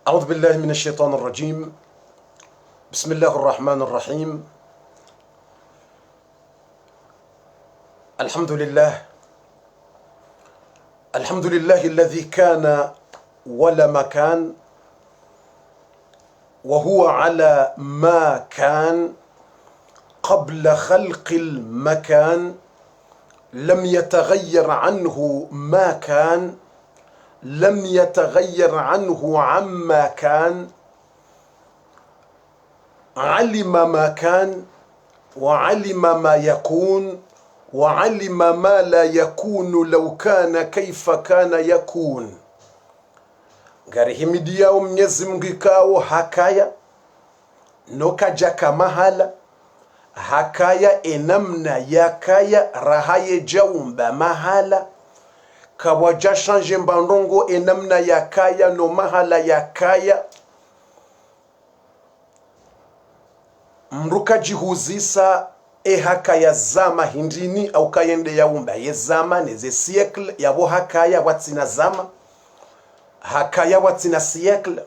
أعوذ بالله من الشيطان الرجيم. بسم الله الرحمن الرحيم. الحمد لله الذي كان ولا مكان، وهو على ما كان قبل خلق المكان، لم يتغير عنه ما كان، لم يتغير عنه عما كان، علم ما كان وعلم ما يكون وعلم ما لا يكون لو كان كيف كان يكون. Ngarihimidia Mwenyezi Mungu ikao hakaya nokajaka mahala hakaya enamna yakaya rahaye jaumba mahala kawaja shanje mbandongo enamna yakaya no mahala yakaya mruka jihuzisa hakaya zama hindini au kayende yaumba ye zama neze siècle yabo hakaya watsina zama hakaya watsina siècle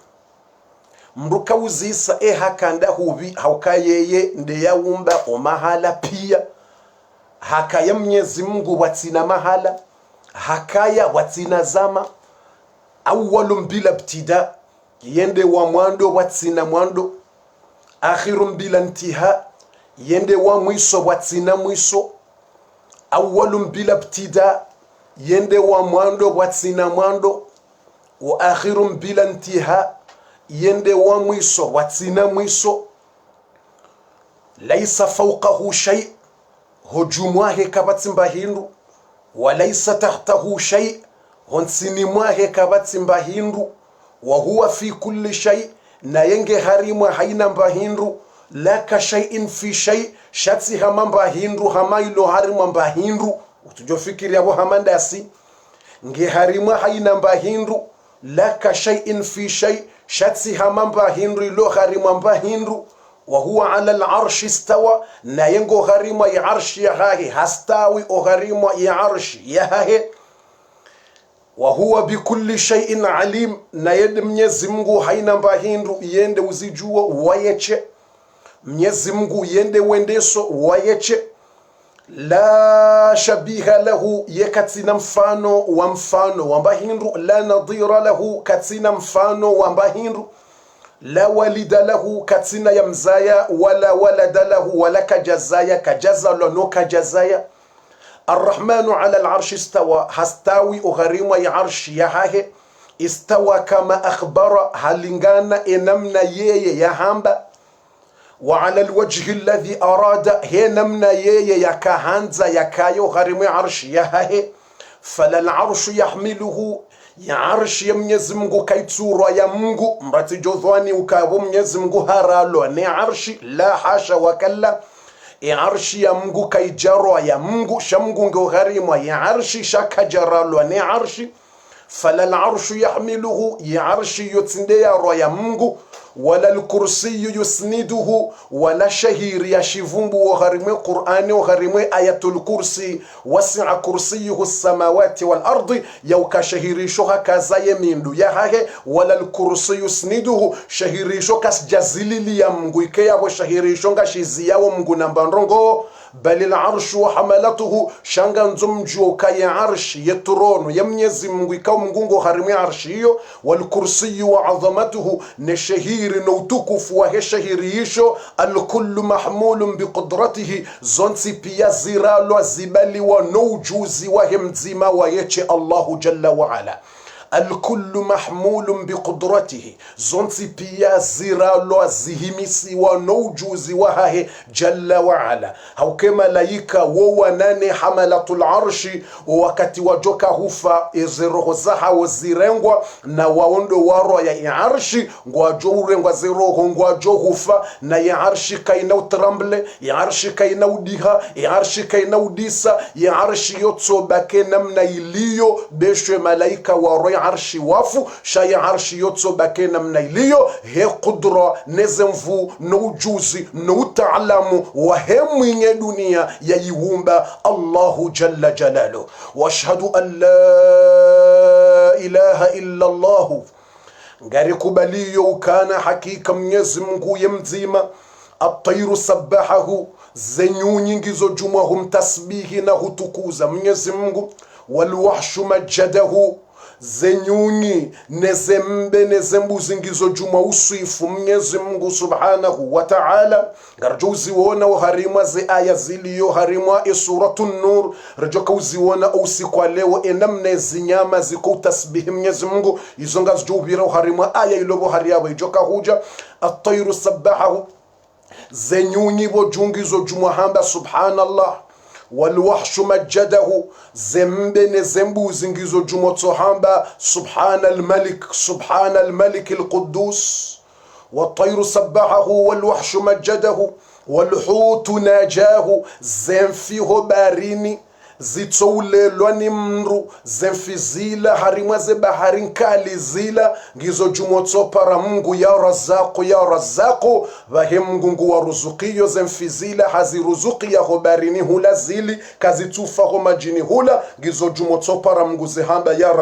mruka uzisa hakanda huvi haukayeye nde yaumba o mahala pia hakaya Mwenyezi Mungu watsina mahala hakaya watsina zama awwalum bila ibtida yende wa mwando watsina mwando akhirum bila intiha yende wa mwiso watsina mwiso awwalum bila ibtida yende wa mwando watsina mwando wa akhirum bila intiha yende wa mwiso watsina mwiso laisa fawqahu shay hujumwahe kabatsimba hindu walaysa tahtahu shay honsini mwahe kabatsimba hindu wa huwa fi kulli shay na yenge harimwa haina mbahindu laka shay'in fi shay shatsi hamamba hindu hamailo harimwa mbahindu utujofikiria bo hamandasi nge harimwa haina mbahindu laka shay'in fi shay shatsi hamamba hindu ilo harimwa mbahindu wa huwa ala al-arshi istawa, na yengo gharima ya arshi ya hahe hastawi o gharima ya arshi ya hahe. Wa huwa bikulli shay'in alim, na yende Mwenyezi Mungu haina mbahindu yende uzijua wayeche. Mwenyezi Mungu yende wendeso wayeche. La shabiha lahu, yekatina mfano wa mbahindu. La nadhira lahu, katina mfano wa mbahindu. La walida lahu, katina ya mzaya. Wala walada lahu, wala kajazaya, kajaza lano kajazaya. Arrahmanu ala al-arshi istawa, hastawi ugharima ya arshi ya hahe. Istawa kama akhbara, halingana enamna yeye ya hamba. Wa ala alwajhi alladhi arada, he namna yeye ya kahanza ya kayo gharima ya arshi ya hahe. Fala al-arshu yahmiluhu, ya arshi ya Mwenyezi Mungu kaitsura ya Mungu mrati jodhwani ukabo Mwenyezi Mungu haralo ni arshi, la hasha wa kalla. Ya arshi ya Mungu kaijarwa ya Mungu, sha Mungu ngo gharima ya arshi shakajaralo ni arshi. Fala al-arshu yahmiluhu, ya arshi yotsindea ro ya Mungu. Wala al-kursiyu yusniduhu, wala shahiri ya shivumbu wa gharime Qur'ani wa gharime ayatul kursi. Wasi'a kursiyuhu samawati wal ardi, yauka shahirisho hakazaye mindu ya hahe. Wala al-kursiyu yusniduhu, shahirisho kas jazilili ya Mungu ikeya wa shahirisho nga shizia wa Mungu nambandrongo. Bali al-arshu wa hamalatuhu, shanga nzumjua kaya arshi yeturono ya Mwenyezi Mungu ikaw Mungu ngo gharime arshi hiyo. Wal kursiyu wa azamatuhu, ne shahiri na utukufu wa he shahiri hisho. Al-kullu mahmulun biqudratihi, zonsi pia ziralo zibali wa noujuzi wa he mzima wa yeche Allahu jalla wa ala. Al-kullu mahmulun biqudratihi, zonsi pia ziralo zihimisi wa noujuzi wa hahe jalla wa ala. Hauke malaika wowa nane hamalatul arshi, wakati wajoka hufa iziroho zaha wazirengwa na waondo waro ya arshi. Ngwajo urengwa ziroho ngwajo hufa, na ya arshi kaina utramble, ya arshi kaina udiha, ya arshi kaina udisa, ya arshi yotso bake namna iliyo beshwe malaika waro arshi wafu, shaya arshi yotso bake namna iliyo. He qudra nezemvu no ujuzi no utaalamu wa he mwenye dunia ya yiwumba Allahu jalla jalalu. Wa ashhadu an la ilaha illa Allahu, ngari kubaliyo ukana hakika Mwenyezi Mungu ye mzima. At-tayru sabbahahu, zenyu nyingi zo jumwa humtasbihi na hutukuza Mwenyezi Mungu. Wal wahshu majadahu, zenyunyi nezembe nezembuzi ngizo juma usifu Mwenyezi Mungu subhanahu wa ta'ala. Garjuzi wona uharimwa ze aya ziliyo harimwa suratun nur, rajoka uziwona usiku leo enamne zinyama ziko tasbihi Mwenyezi Mungu. Izonga zjubira uharimwa aya ilobo hariyawe joka huja. At-tayru sabbahahu, zenyunyi bo jungizo juma hamba subhanallah. Walwahshu majadahu, zembe ne zembuzi ngizo jumotso hamba subhanal malik al-quddus. Wat-tayru sabbahahu walwahshu majadahu. Walhutu najahu, zemfiho barini zitsoulelwa ni mru, zemfizila harimwa ze bahari nkali zila ngizo jumotso para Mungu ya razaqu vahe Mungu wa ruzukiyo. Zemfizila haziruzuki ya hobarini hula zili kazitufa ho majini hula ngizo jumotso para Mungu zehamba ya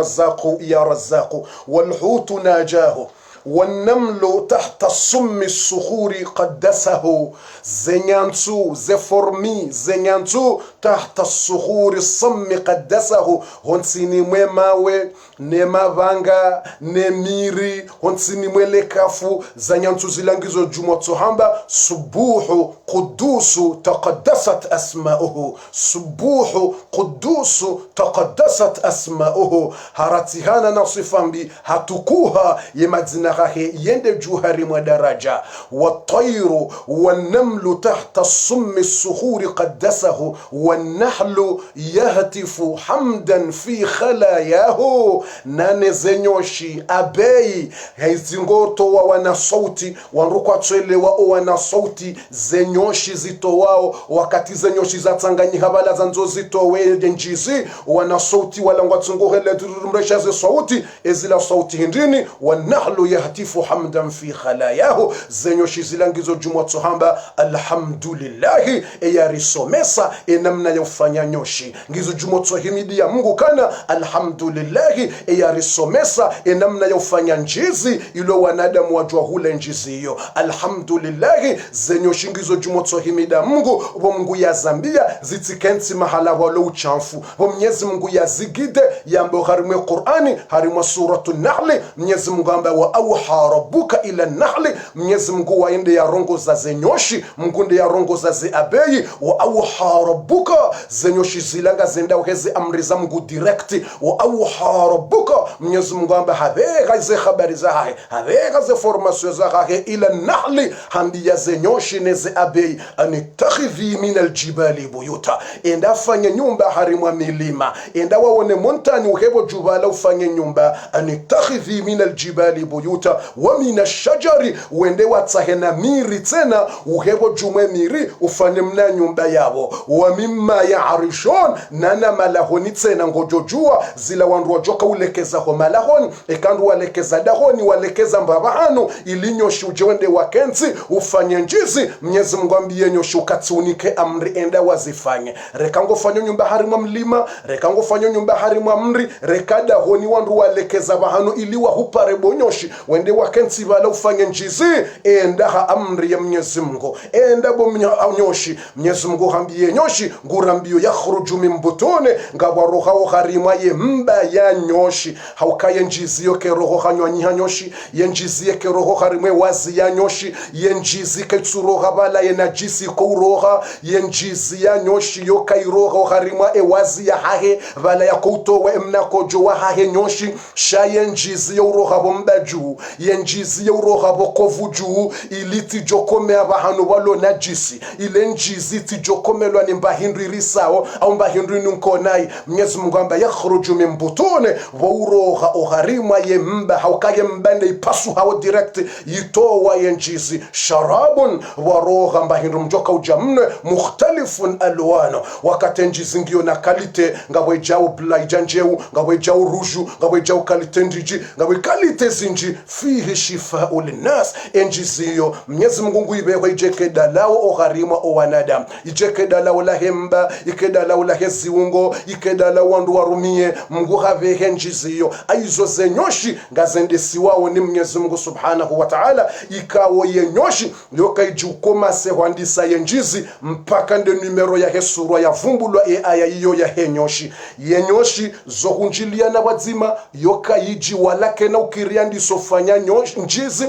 razaqu. Walhutu najahu, والنمل تحت الصم الصخور قدسه, زنيانتو زفورمي زنيانتو تحت الصخور الصم قدسه. هونسيني ماوي نما vanga nemiri honsini mwele kafu zanyantu zilangizo jumotso hamba. Subuhu qudusu taqaddasat asma'uhu, subuhu qudusu taqaddasat asma'uhu. Haratihana na sifambi hatukuha yemadzina hahe yende juhari mwa daraja. Wat-tayru wan-namlu tahta as-summi as-sukhuri qaddasahu, wan-nahlu yahtifu hamdan fi khalayahu. nane zenyoshi abei heizingoto wa wana sauti wanrukwa twelewa o wana sauti zenyoshi zito wao wakati zenyoshi za tsanganyi habala za nzo zito weje njizi wana sauti wala ngwatsungohele mresha ze sauti ezila sauti hindini wanahlu yahtifu hamdan fi khalayahu zenyoshi zilangizo jumwatso hamba alhamdulillahi eyarisomesa enamna ya ufanya nyoshi ngizo jumwatso himidi ya Mungu kana alhamdulillahi eyarisomesa enamna ya ufanya njizi ilo wanadamu wajua hule njizi hiyo alhamdulillahi zenyoshi ngizo jumwatso himida Mungu bo Mungu ya Zambia zitikensi mahala walo uchanfu bo Mwenyezi Mungu ya zigide yambo harimwe Qur'ani harimwa suratu Nahli Mwenyezi Mungu amba wa awha rabbuka ila Nahli Mwenyezi Mungu waende ya rongo za zenyoshi Mungu nde ya rongo za zeabeyi wa awha rabbuka zenyoshi zilanga zenda uheze amri za Mungu direct wa awha rabbuka Mwenyezi Mungu amba habega ze habari za hahe habega ze formation za hahe ila Nahli hambi ya zenyoshi neze abeyi anitakhidhi min aljibali buyuta enda fanya nyumba harimwa milima enda waone montani uhebo jubala ufanye nyumba anitakhidhi min aljibali buyuta wa min ashajari uende watsahena miri tena uhebo jume miri ufanye mna nyumba yabo wa mimma ya'rishun nana malahoni tena ngojojua zila wandu wajoka ulekeza ho malahoni ekandu walekeza dahoni walekeza mbabahano ilinyoshi ujewende wakenzi ufanye njizi Mwenyezi Mungu ambiye nyoshi ukatsunike amri enda wazifanye rekango fanyo nyumba harimwa mlima rekango fanyo nyumba harimwa mri rekada honi wandu walekeza bahano ili wahupare bonyoshi wende wakenzi bala ufanye njizi enda ha amri ya Mwenyezi Mungu enda bo nyoshi Mwenyezi Mungu hambiye nyoshi ngurambiyo yakhruju min butune ngabaroha o harimwa ye mba ya nyoshi haukaye njizi yo ke roho hanyanyi hanyoshi ye njizi ke roho harimwe wazi ya nyoshi ye njizi ke tsuroha bala ye najisi ko uroha ye njizi ya nyoshi yo kairoha harimwa wazi ya hahe bala ya koutowe emnako jowa hahe nyoshi shaye njizi yo uroha bomba juu ye njizi yo uroha bokovu juu iliti jokome abahano walo najisi ile njizi ti jokomelwa ni mbahindri risao au mbahindri nunkonai Mwenyezi Mungu amba yakhruju min butune wa uroha oharimwa ye mba haukaye mbande ipasu hao direct yitowa ye njizi sharabun wa roha mbahindri mjoka ujamne mukhtalifun alwano wakati njizi ngio na kalite ngawe jao blaijanjeu ngawe jao ruju ngawe jao kalite ndiji ngawe kalite zinji fihi shifa'u linnas enjiziyo Mwenyezi Mungu nguibewe ijeke dalao ogharimwa o wanadamu ijeke dalao la hemba ike dalao la heziungo ike dalao wandu warumie Mungu havehe njiziyo aizo zenyoshi ngazende siwao ni Mwenyezi Mungu subhanahu wa ta'ala ikawo yenyoshi yoka ijukoma sehwandisa yenjizi mpaka nde numero ya hesurwa ya vumbulwa aya iyo ya henyoshi yenyoshi zohunjilia na wazima yoka yiji walake na ukiriandi sofanya njizi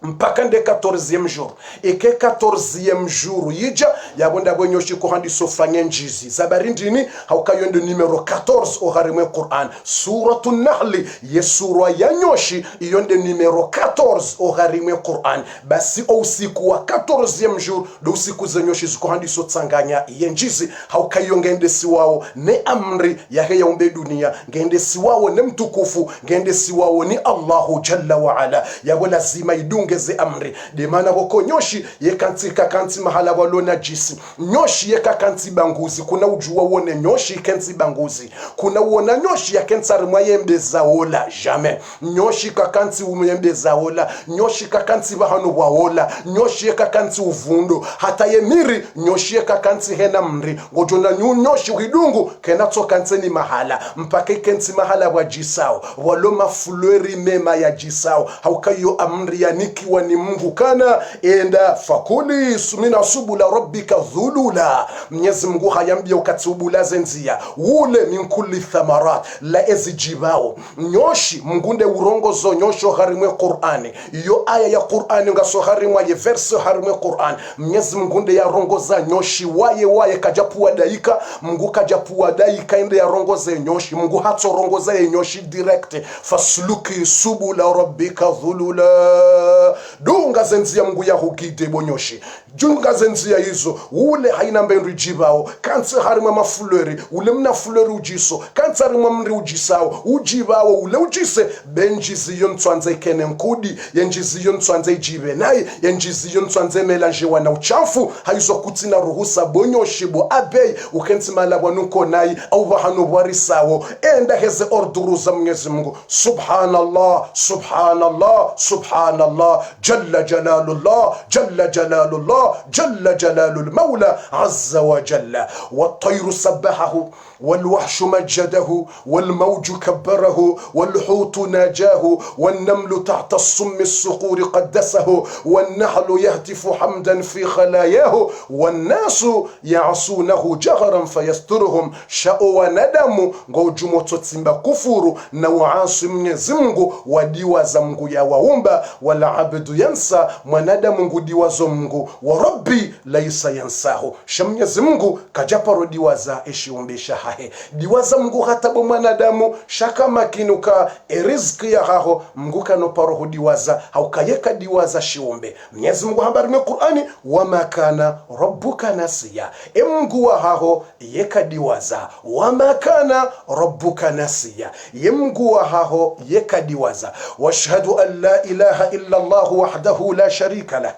mpaka nde 14e jour eke 14e jour yija yabonda bwenyoshi ko handi sofanya njizi zabari ndini haukayonde numero 14 oharimwe Qur'an suratu Nahl ye sura ya nyoshi iyonde numero 14 oharimwe Qur'an basi usiku wa 14e jour do usiku za nyoshi ziko handi sotsanganya ye njizi haukayongende siwao ne amri ya heya umbe dunia ngende siwao ne mtukufu ngende siwao ni Allahu jalla wa ala yabo lazima ngeze amri de mana boko nyoshi yekantika kanti mahala walo najisi nyoshi yekakanti banguzi kuna ujua wone nyoshi kanti banguzi kuna uona nyoshi yakensari mwayembe zaola jamais nyoshi kakanti umyembe zaola nyoshi kakanti bahano waola nyoshi yekakanti uvundo hata yemiri nyoshi yekakanti hena mri ngojona nyoshi hidungu kenato kanteni mahala mpaka kanti mahala wajisao walo maflueri mema ya jisao haukayo amri ya kiwa ni Mungu kana enda fakuli sumina subula rabbika dhulula Mwenyezi Mungu hayambia ukatubula zenzia ule min kulli thamarat la ezijibao nyoshi Mungu nde urongozo nyosho harimwe Qur'ani iyo aya ya Qur'ani ngaso harimwa ye verse harimwe Qur'an Mwenyezi Mungu nde yarongoza nyoshi waye kajapuwa daika Mungu kajapuwa daika ende yarongoze nyoshi Mungu hatorongoza ye nyoshi direct fasluki subula rabbika dhulula dunga zenzia Mungu ya hukite bonyoshi junga zenzia hizo ule haina mbendu jibao kanse harima mafulori ule mna fulori ujiso kanse harima mri ujisao ujibao ule ujise benjizi yontwanze kene nkudi yenjizi yontwanze jibe naye yenjizi yontwanze melange wana uchafu haizo kutina ruhusa bonyoshi bo abei ukensi malabwa nuko naye au bahano warisawo enda heze orduru za Mwenyezi Mungu subhanallah subhanallah subhanallah jalla jalalullah jalla jalalullah جل جلال المولى عز وجل والطير سبحه والوحش مجده والموج كبره والحوت ناجاه والنمل تحت الصم الصقور قدسه والنحل يهتف حمدا في خلاياه والناس يعصونه جهرا فيسترهم شاء وندم ngojumo totsimba kufuru na uasi Mwenyezi Mungu wadiwa za Mungu ya waumba wala abdu yansa mwanadamu ngudiwa zo Mungu wa rabbi laisa yansahu Mwenyezi Mungu kajapa diwa za eshiumbesha hahe diwa za Mungu hata bo mwanadamu shaka makinuka riziki ya haho Mungu kano paro diwa za haukayeka diwa za shiumbe Mwenyezi Mungu habari mu Qur'ani wama kana rabbuka nasiya Mungu wa haho yeka diwa za wama kana rabbuka nasiya Mungu wa haho yeka diwa za washhadu an la ilaha illa Allah wahdahu la sharika lah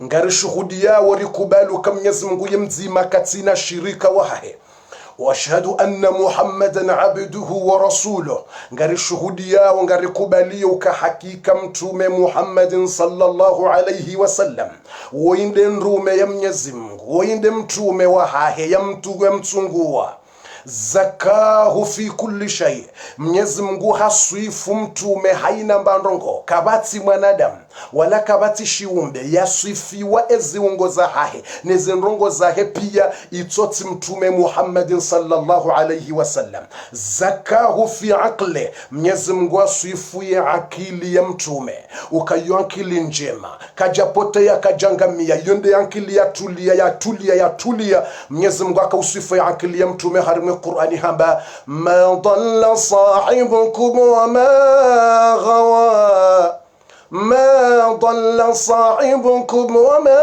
ngari shuhudia warikubalu kam Mwenyezi Mungu yemzima katina shirika wahahe washhadu anna Muhammadan abduhu wa rasuluhu ngari shuhudia ngari kubalio ka hakika mtume Muhammadin sallallahu alayhi wasallam woinde nrume ya Mwenyezi Mungu woinde mtume wahahe ya mtungua zakahu fi kulli shay Mwenyezi Mungu haswifu mtume haina mbandongo kabati mwanadamu wala kabati shiumbe yaswifiwa eziungo za hahe nezenrongo zahe pia itoti mtume Muhammadin sallallahu alayhi wasallam zakahu fi aqli Mwenyezi Mungu aswifu ya akili ya mtume ukayo akili njema kajapote ya kajangamia yonde akili ya tulia Mwenyezi Mungu akauswifu ya akili ya mtume harimu Qur'ani hamba ma dhalla sahibukum wa ma ghawa ما ضل صاحبكم وما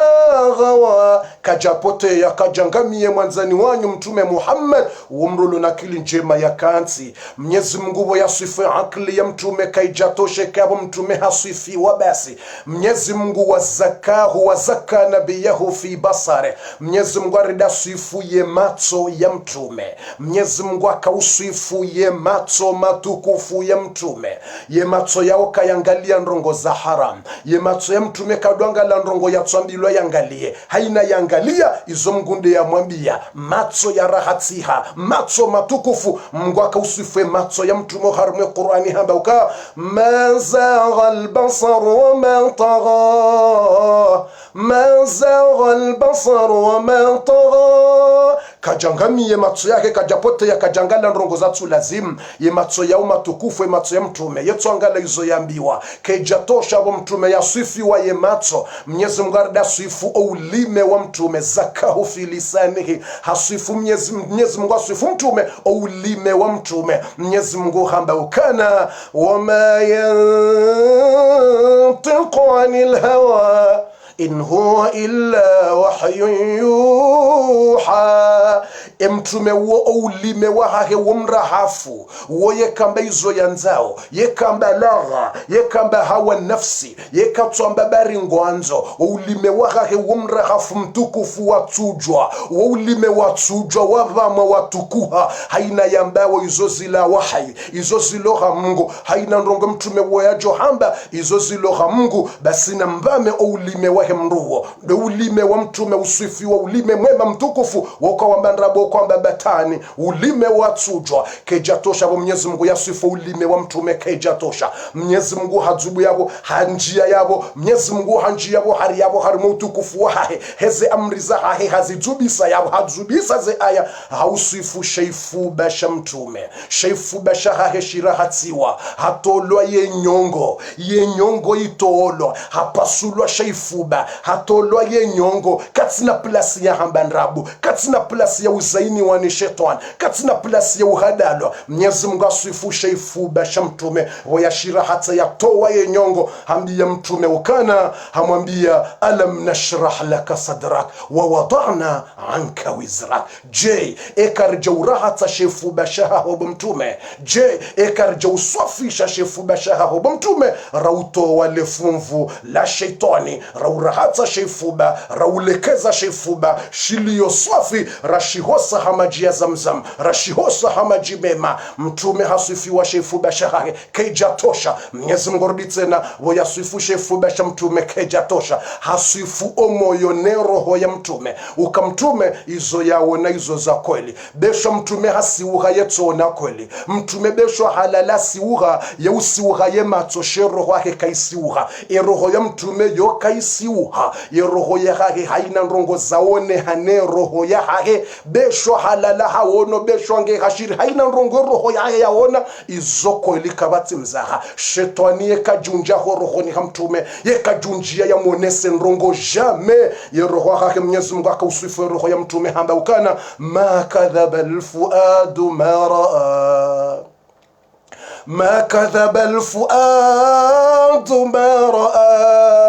غوى kajapote ya kajangamie mwanzani wanyu mtume Muhammad umrulu na akili njema ya kansi Mwenyezi Mungu yasifu akili ya mtume kaijatoshe kabo mtume hasifi wabasi Mwenyezi Mungu wazakahu wazaka nabiyahu fi basare Mwenyezi Mungu aridasifu ye macho ya mtume Mwenyezi Mungu akausifu ye macho matukufu ya mtume ye macho yao kayangalia ndongo za haram ye macho ya mtume kadwanga la ndongo ya tsambilo yangalie haina yangalia izo mgunde ya mwambia macho ya rahatiha macho matukufu Mungu akausifu macho ya mtume harimu Qur'ani hamba uka ma zagha al-basar wa ma tagha ma zagha al-basar wa ma tagha kajangamie macho yake kajapote ya kajangala ndongo za lazim ye macho ya matukufu ye macho ya mtume yetsangala izo yambiwa kejatosha bo mtume yasifi wa ye macho Mwenyezi Mungu aridasifu ulime wa mtume zakahu fi lisanihi hasifu Mwenyezi Mungu asifu mtume ulime wa mtume Mwenyezi Mungu hamba ukana wama yantiqu anil hawa in huwa illa wahyun yuha mtume wo ulime wa hahe wumrahafu wo yekamba izo yanzao yekamba lagha yekamba hawa nafsi yekatwamba bari ngwanzo ulime wa hahe wumrahafu mtukufu watujwa wo ulime watujwa wavama watukuha haina yambao izo zila wahi izo ziloha Mungu haina ndongo mtume wo yajo hamba izo ziloha Mungu basi na mbame ulime wa mruo de ulime wa mtume usifi wa ulime mwema mtukufu wakawamba ndrabo kwamba batani ulime watujwa kejatosha bo Mwenyezi Mungu yasifu ulime wa mtume kejatosha Mwenyezi Mungu hajubu yabo hanjia yabo Mwenyezi Mungu hanjia yabo hari yabo hari mtukufu wa hahe heze amri za hahe hazijubisa yabo hazijubisa ze aya hausifu shaifu basha mtume shaifu basha hahe shirahatiwa hatolwa ye nyongo itolwa hapasulwa shaifu ba hatolwa ye nyongo katina plasi ya hambandrabu katina plasi ya zaini wa ni shetani katina plasi ya uhadalo Mwenyezi Mungu asifushe ifuba shamtume wayashira hata yatoa yenyongo hambia mtume ukana hamwambia alam nashrah laka sadrak wa wada'na anka wizrak je ekarja urahata shefuba shaha hobo mtume je ekarja uswafisha shefuba shaha hobo mtume rauto wale funvu la shaitani raurahata shefuba raulekeza shefuba shiliyo swafi rashihosa hamaji ya zamzam rashihosa hamaji mema mtume hasifiwa shefuba shaha keijatosha Mwenyezi Mungu rudi tena wayasifu shefuba sha mtume keijatosha hasifu omoyo ne roho ya mtume ukamtume izo yaona izo za kweli besho mtume hasiuha yetona kweli mtume besho halala siuha yeusiuha yematoshe roho yake kaisiuha roho ya mtume yo kaisiuha roho yake haina ndongo zaone hane roho yake besho halala haono besho ange hashiri haina ndongo roho yake yaona izo kweli kabati mzaha shetani yekajunja roho ni mtume yekajunjia ya monese ndongo jamais roho yake Mwenyezi Mungu akausifu roho ya mtume hamba ukana ma kadhaba alfuadu ma raa ما كذب الفؤاد ما رأى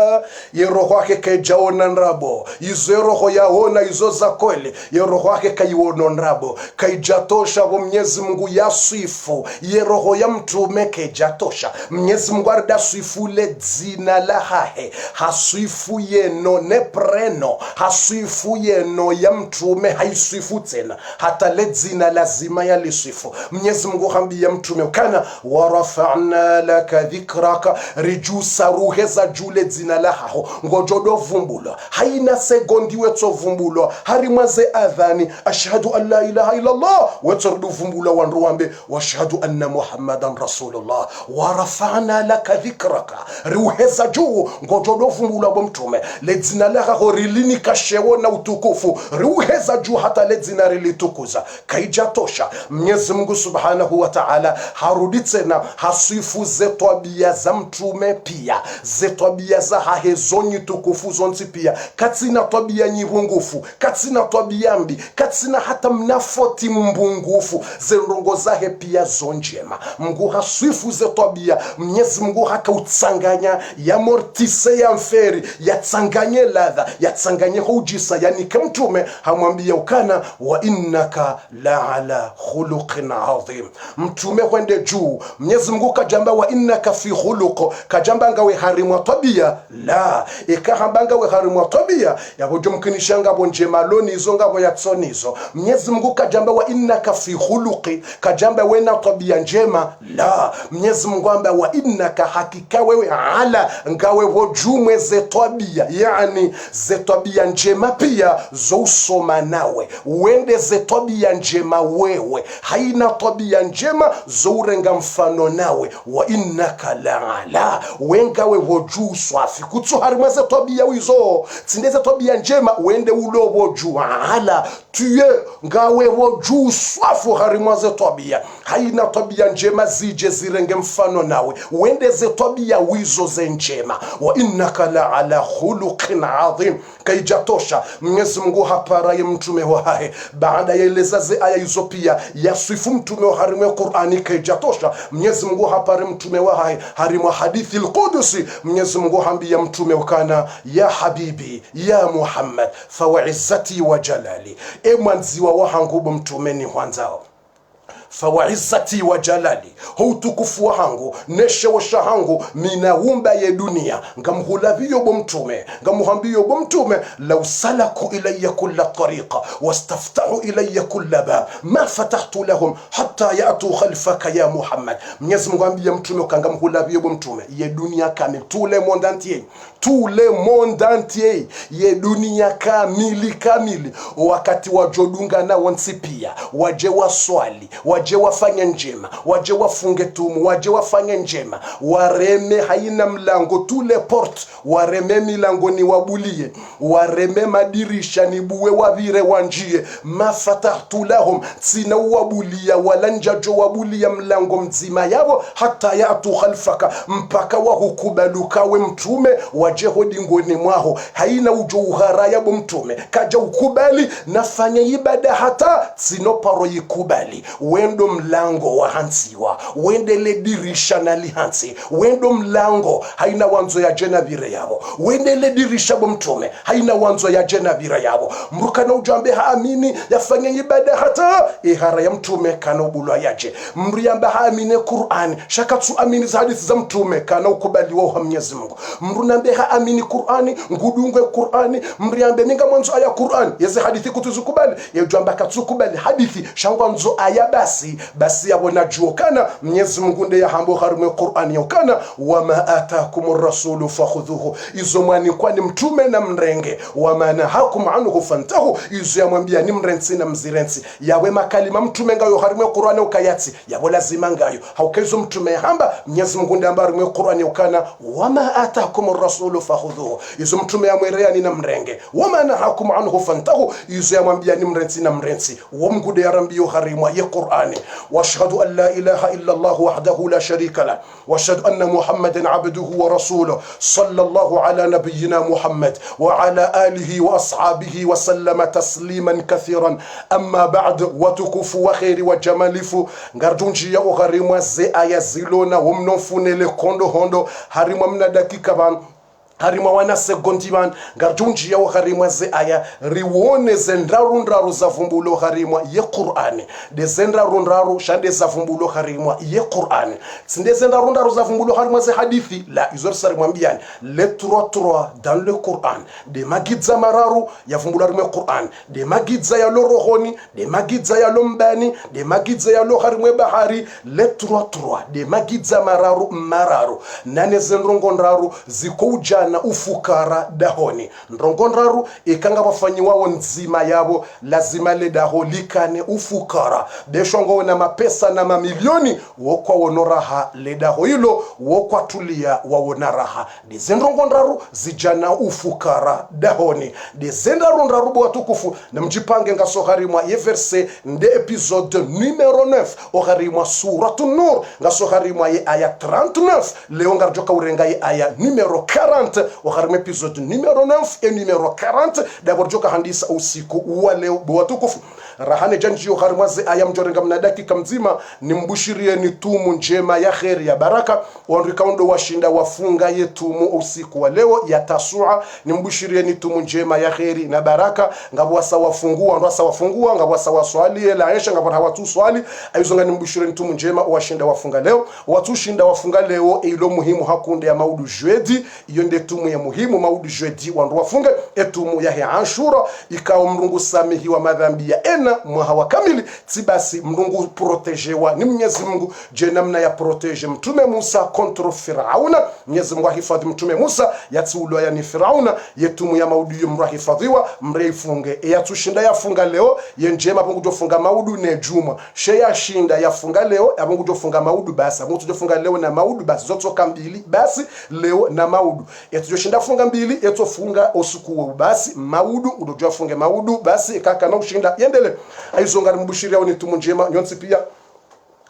roho yake kaijaona nrabo izo roho yaona izo za kweli roho yake kaiona nrabo kaijatosha wa Mwenyezi Mungu yasifu roho ya mtume kaijatosha Mwenyezi Mungu arda sifu le zina la hahe hasifu yeno ne preno hasifu yeno ya mtume haisifu tena hata le zina lazima yalisifu Mwenyezi Mungu hambia mtume kana warafa'na laka dhikraka rijusa ruheza jule zina lahaho ngojodo vumbula haina segondi weto vumbula harimaze adhani ashhadu an la ilaha illa Allah weto vumbula wanruambe washhadu anna muhammadan rasulullah warafa'na laka dhikraka ruheza juu ngojodo vumbula bomtume le zina lahaho rilini kashewo na utukufu ruheza juu hata le zina rilitukuza kaijatosha Mwenyezi Mungu subhanahu wa ta'ala haruditse na hasifu zetwabia za mtume pia zetwabia za hahezonyi tukufu zonzi pia katina twabia nyirungufu katina twabia mbi katina hata mnafoti mbungufu zenrongo zahe pia zonjema Mungu hasifu zetwabia Mwenyezi Mungu hakautsanganya ya mortise ya mferi ya tsanganye ladha ya tsanganye hujisa yani kemtume hamwambia ukana wa innaka la ala khuluqin adhim mtume kwende juu Mwenyezi Mungu kajamba wa innaka fi khuluq kajamba ngawe harimu tabia la ikahamba ngawe harimu tabia yabojo mkinishanga bonje maloni izo ngabo yatsonizo Mwenyezi Mungu kajamba wa innaka fi khuluqi kajamba wena tabia njema la Mwenyezi Mungu amba wa innaka hakika wewe ala ngawe wojumwe ze tabia yani ze tabia njema pia zo usoma nawe uende ze tabia njema wewe haina tabia njema zo urenga mfano nawe wa innaka la'ala wengawe woju swafi kutso harimaze tabia wizo tsindeze tabia njema wende ulobo ju ala tuye ngawe woju swafu harimaze tabia haina tabia njema zije zirenge mfano nawe wende ze tabia wizo ze njema wa innaka la'ala khuluqin adhim kaijatosha Mwenyezi Mungu haparaye mtume wahe baada ya elezaze aya hizo pia yasifu mtume wa harimu Qur'ani kaijatosha Mwenyezi Mungu hapare mtume wahe harimu hadithi al-Qudusi Mwenyezi Mungu hambia mtume ukana ya habibi ya Muhammad fawa'izzati wa jalali mwanziwa wahangu mtume ni hwanzao fawa'izzati wa jalali hutukufu wangu neshewosha hangu minaumba ye dunia ngamhulabiyo bomtume ngamuhambiyo bomtume law salaku ilayya kulla tariqa wastaftahu ilayya kulla bab ma fatahtu lahum hatta ya'tu khalfaka ya Muhammad Mwenyezi Mungu ambia mtume kangamhulabiyo bomtume ye dunia kamili tout le monde entier ye dunia kamili wakati wajodunga na wansipia waje waswali waje wafanye njema, waje wafunge tumu, waje wafanye njema, wareme haina mlango tule port, wareme milango ni wabulie, wareme madirisha ni buwe wavire wanjie, mafatahtu lahum sina wabulia wala njajo wabulia mlango mzima yao, hata yatu khalfaka mpaka wahukubalukawe mtume waje hodingoni mwaho, haina ujuhara yabo mtume kaja ukubali nafanya ibada hata sino paro yikubali, wendo mlango wa hansiwa, wendele dirisha na lihansi, wendo mlango haina wanzo ya jena vire yabo, wendele dirisha bo mtume haina wanzo ya jena vire yabo, mrukana ujambe haamini yafanya ibada hata ihara ya mtume kana ubulwa yaje, mriamba haamine Qur'an shakatsu amini za hadithi za mtume kana ukubali wa Mwenyezi Mungu, mrunambe haamini Qur'ani ngudungwe Qur'ani, mriambe ninga mwanzo aya Qur'an yeze hadithi kutuzukubali yejamba katsukubali hadithi shangwanzo aya basi yabona juokana Mwenyezi Mungu ndiye hambo harume Qur'ani yokana wama atakumur rasulu fakhudhuhu, izo mwani kwani mtume na mrenge, wama nahakum anhu fantahu, izo yamwambia ni mrensi na mzirensi, yawe makalima mtume ngayo harume Qur'ani ukayati yabo lazima ngayo haukezo mtume hamba Mwenyezi Mungu ndiye harume Qur'ani yokana wama atakumur rasulu fakhudhuhu, izo mtume yamwerea ni na mrenge, wama nahakum anhu fantahu, izo yamwambia ni mrensi na mrensi, wamgude ya rambiyo harimwa ya Qur'ani. Washhadu an la ilaha illa Allah wahdahu la sharika la, washhadu anna Muhammadan abduhu wa rasuluhu, sallallahu ala nabiyyina Muhammad wa ala alihi wa ashabihi wa sallama tasliman kathiran. Amma ba'd, watukufu wa khairi wa jamalifu ngardunji ya ugharimwa ze aya zilona wumnofunele kondo hondo harimwa mna dakika ban harimwa wana segondi ban ngardunji ya harimwa ze aya riwone zendrarundraru za vumbulo harimwa ye Qur'ani de zendrarundraru shande za vumbulo harimwa ye Qur'ani sinde zendrarundraru za vumbulo harimwa ze hadithi la izor sarimwa mbiani le trois dans le Qur'an, de magidza mararu ya vumbulo harimwa Qur'an, de magidza ya lo rohoni, de magidza ya lo mbani, de magidza ya lo harimwa bahari, le trois de magidza mararu nane zendrongondraru zikouja na ufukara dahoni ndrongondraru ikanga wafanyi wao nzima yabo lazima le daho likane ufukara deshongo na mapesa na mamilioni wokwa wonoraha le daho hilo wokwa tulia wawonaraha dizendrongondraru zijana ufukara dahoni dizendarundraru watukufu na mjipange ngasoharimwa ye verse nde episode numero 9 oharimwa suratun nur ngasoharimwa ye aya 39 leo ngarjoka urenga ye aya numero 40 wakharime episode numero 9 et numero 40 d'abord joka handisa usiku wa leo watukufu rahane janji wakharimwaze aya mjorenga mnadaki mzima nimbushirie ni tumu njema ya kheri ya baraka wanrikaundo washinda wafunga yetumu usiku wa leo ya tasua nimbushirie ni tumu njema ya kheri na baraka ngabwasa wafungua ngabwasa waswali la aisha ngabwa hawatu swali ayuzonga nimbushirie ni tumu njema washinda wafunga leo watu shinda wafunga leo ilo muhimu hakunde ya maudu jeudi iyo nde tumu ya muhimu maudu jeudi wandu wafunge etumu ya Ashura ikao mrungu samihi wa madhambi ya ena mwahawa kamili tibasi mrungu protejewa ni Mwenyezi Mungu je namna ya protege mtume Musa kontro Firauna Mwenyezi Mungu hifadhi mtume Musa yatulwa ya ni Firauna yetumu ya maudu yumra hifadhiwa mreifunge yatushinda yafunga leo yenjema bungu jofunga maudu ne juma sheya shinda yafunga leo abungu jofunga maudu basi mtu jofunga leo na maudu basi zotoka mbili basi leo na maudu yatujoshinda funga mbili yatofunga osuku basi maudu udojo funge maudu basi kaka na ushinda yendele aizonga mbushiria ni tumu njema nyonsi pia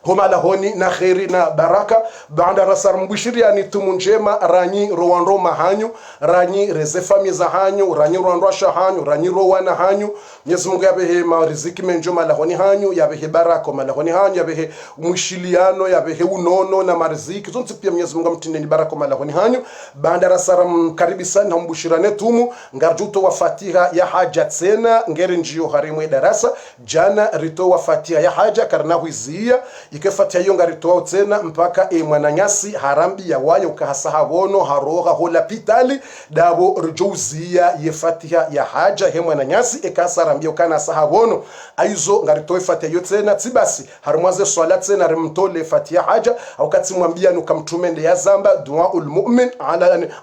homa lahoni na khairi na baraka baada rasar mbushiria ni tumu njema ranyi rowando mahanyu ranyi rezefami za hanyu ranyi rwando shahanyu ranyi rowana hanyu Mwenyezi Mungu yabehe mariziki menjoma lahoni hanyu yabehe baraka malahoni hanyu yabehe mushiliano yabehe unono na mariziki zonse pia Mwenyezi Mungu mtinde ni baraka malahoni hanyu baada rasar mkaribisa na mbushirane tumu ngarjuto wa Fatiha ya haja tena ngere njio harimwe darasa jana rito wa Fatiha ya haja karnahu izia ikefatia hiyo ngaritoa tena mpaka mwananyasi harambi ya wayo kahasahabono haroha hola pitali dabo rjouzia ye fatiha ya haja he mwananyasi ekasarambia kana sahabono aizo ngaritoa fatia hiyo tena tibasi harumwaze swala tena rimtole fatiha haja au katimwambia nukamtumende ya zamba duaul mu'min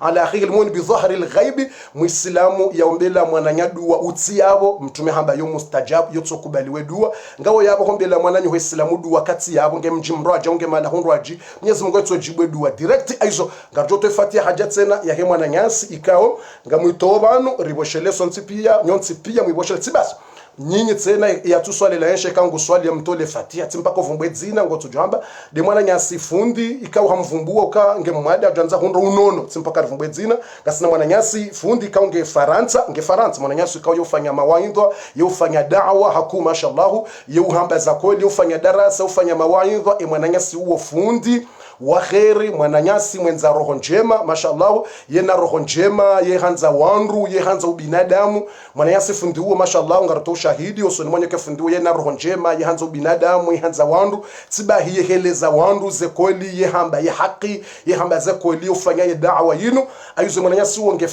ala akhi almu'min bi dhahri alghaibi muislamu yaombela mwananyadu wa utiabo mtume hamba yo mustajab yotokubaliwe dua ngawo yabo hombela mwananyu ho islamu dua kati yabo nge mjimraja nge mala honraji Mwenyezi Mungu atojibwe dua direct aizo ngarjoto fatiha haja tena ya he mwananyasi ikao ngamwitobanu riboshele sonti pia nyonti pia mwiboshele tibasi nyinyi tena ya tu swali la yeshe kangu swali ya mtole fatiha timpako vumbwe dzina ngoto jamba de mwana nyasi fundi ikawa hamvumbua uka nge mwada ajanza hundo unono timpaka vumbwe dzina ngasina mwana nyasi fundi ikawa nge Faransa mwana nyasi ikawa yofanya mawaidha yofanya da'wa haku mashallah yohamba za kweli yofanya darasa yofanya mawaidha mwana nyasi huo fundi wa khairi mwananyasi mwenza roho njema mashallah yena roho njema ye hanza wandu ye hanza ubinadamu mwananyasi fundi huo mashallah ngarato shahidi osoni mwenye ke fundi yena roho njema ye hanza ubinadamu ye hanza wandu tibahi ye heleza wandu ze kweli ye hamba ye haki ye hamba ze kweli ufanya ye da'wa yinu ayuze mwananyasi huo nge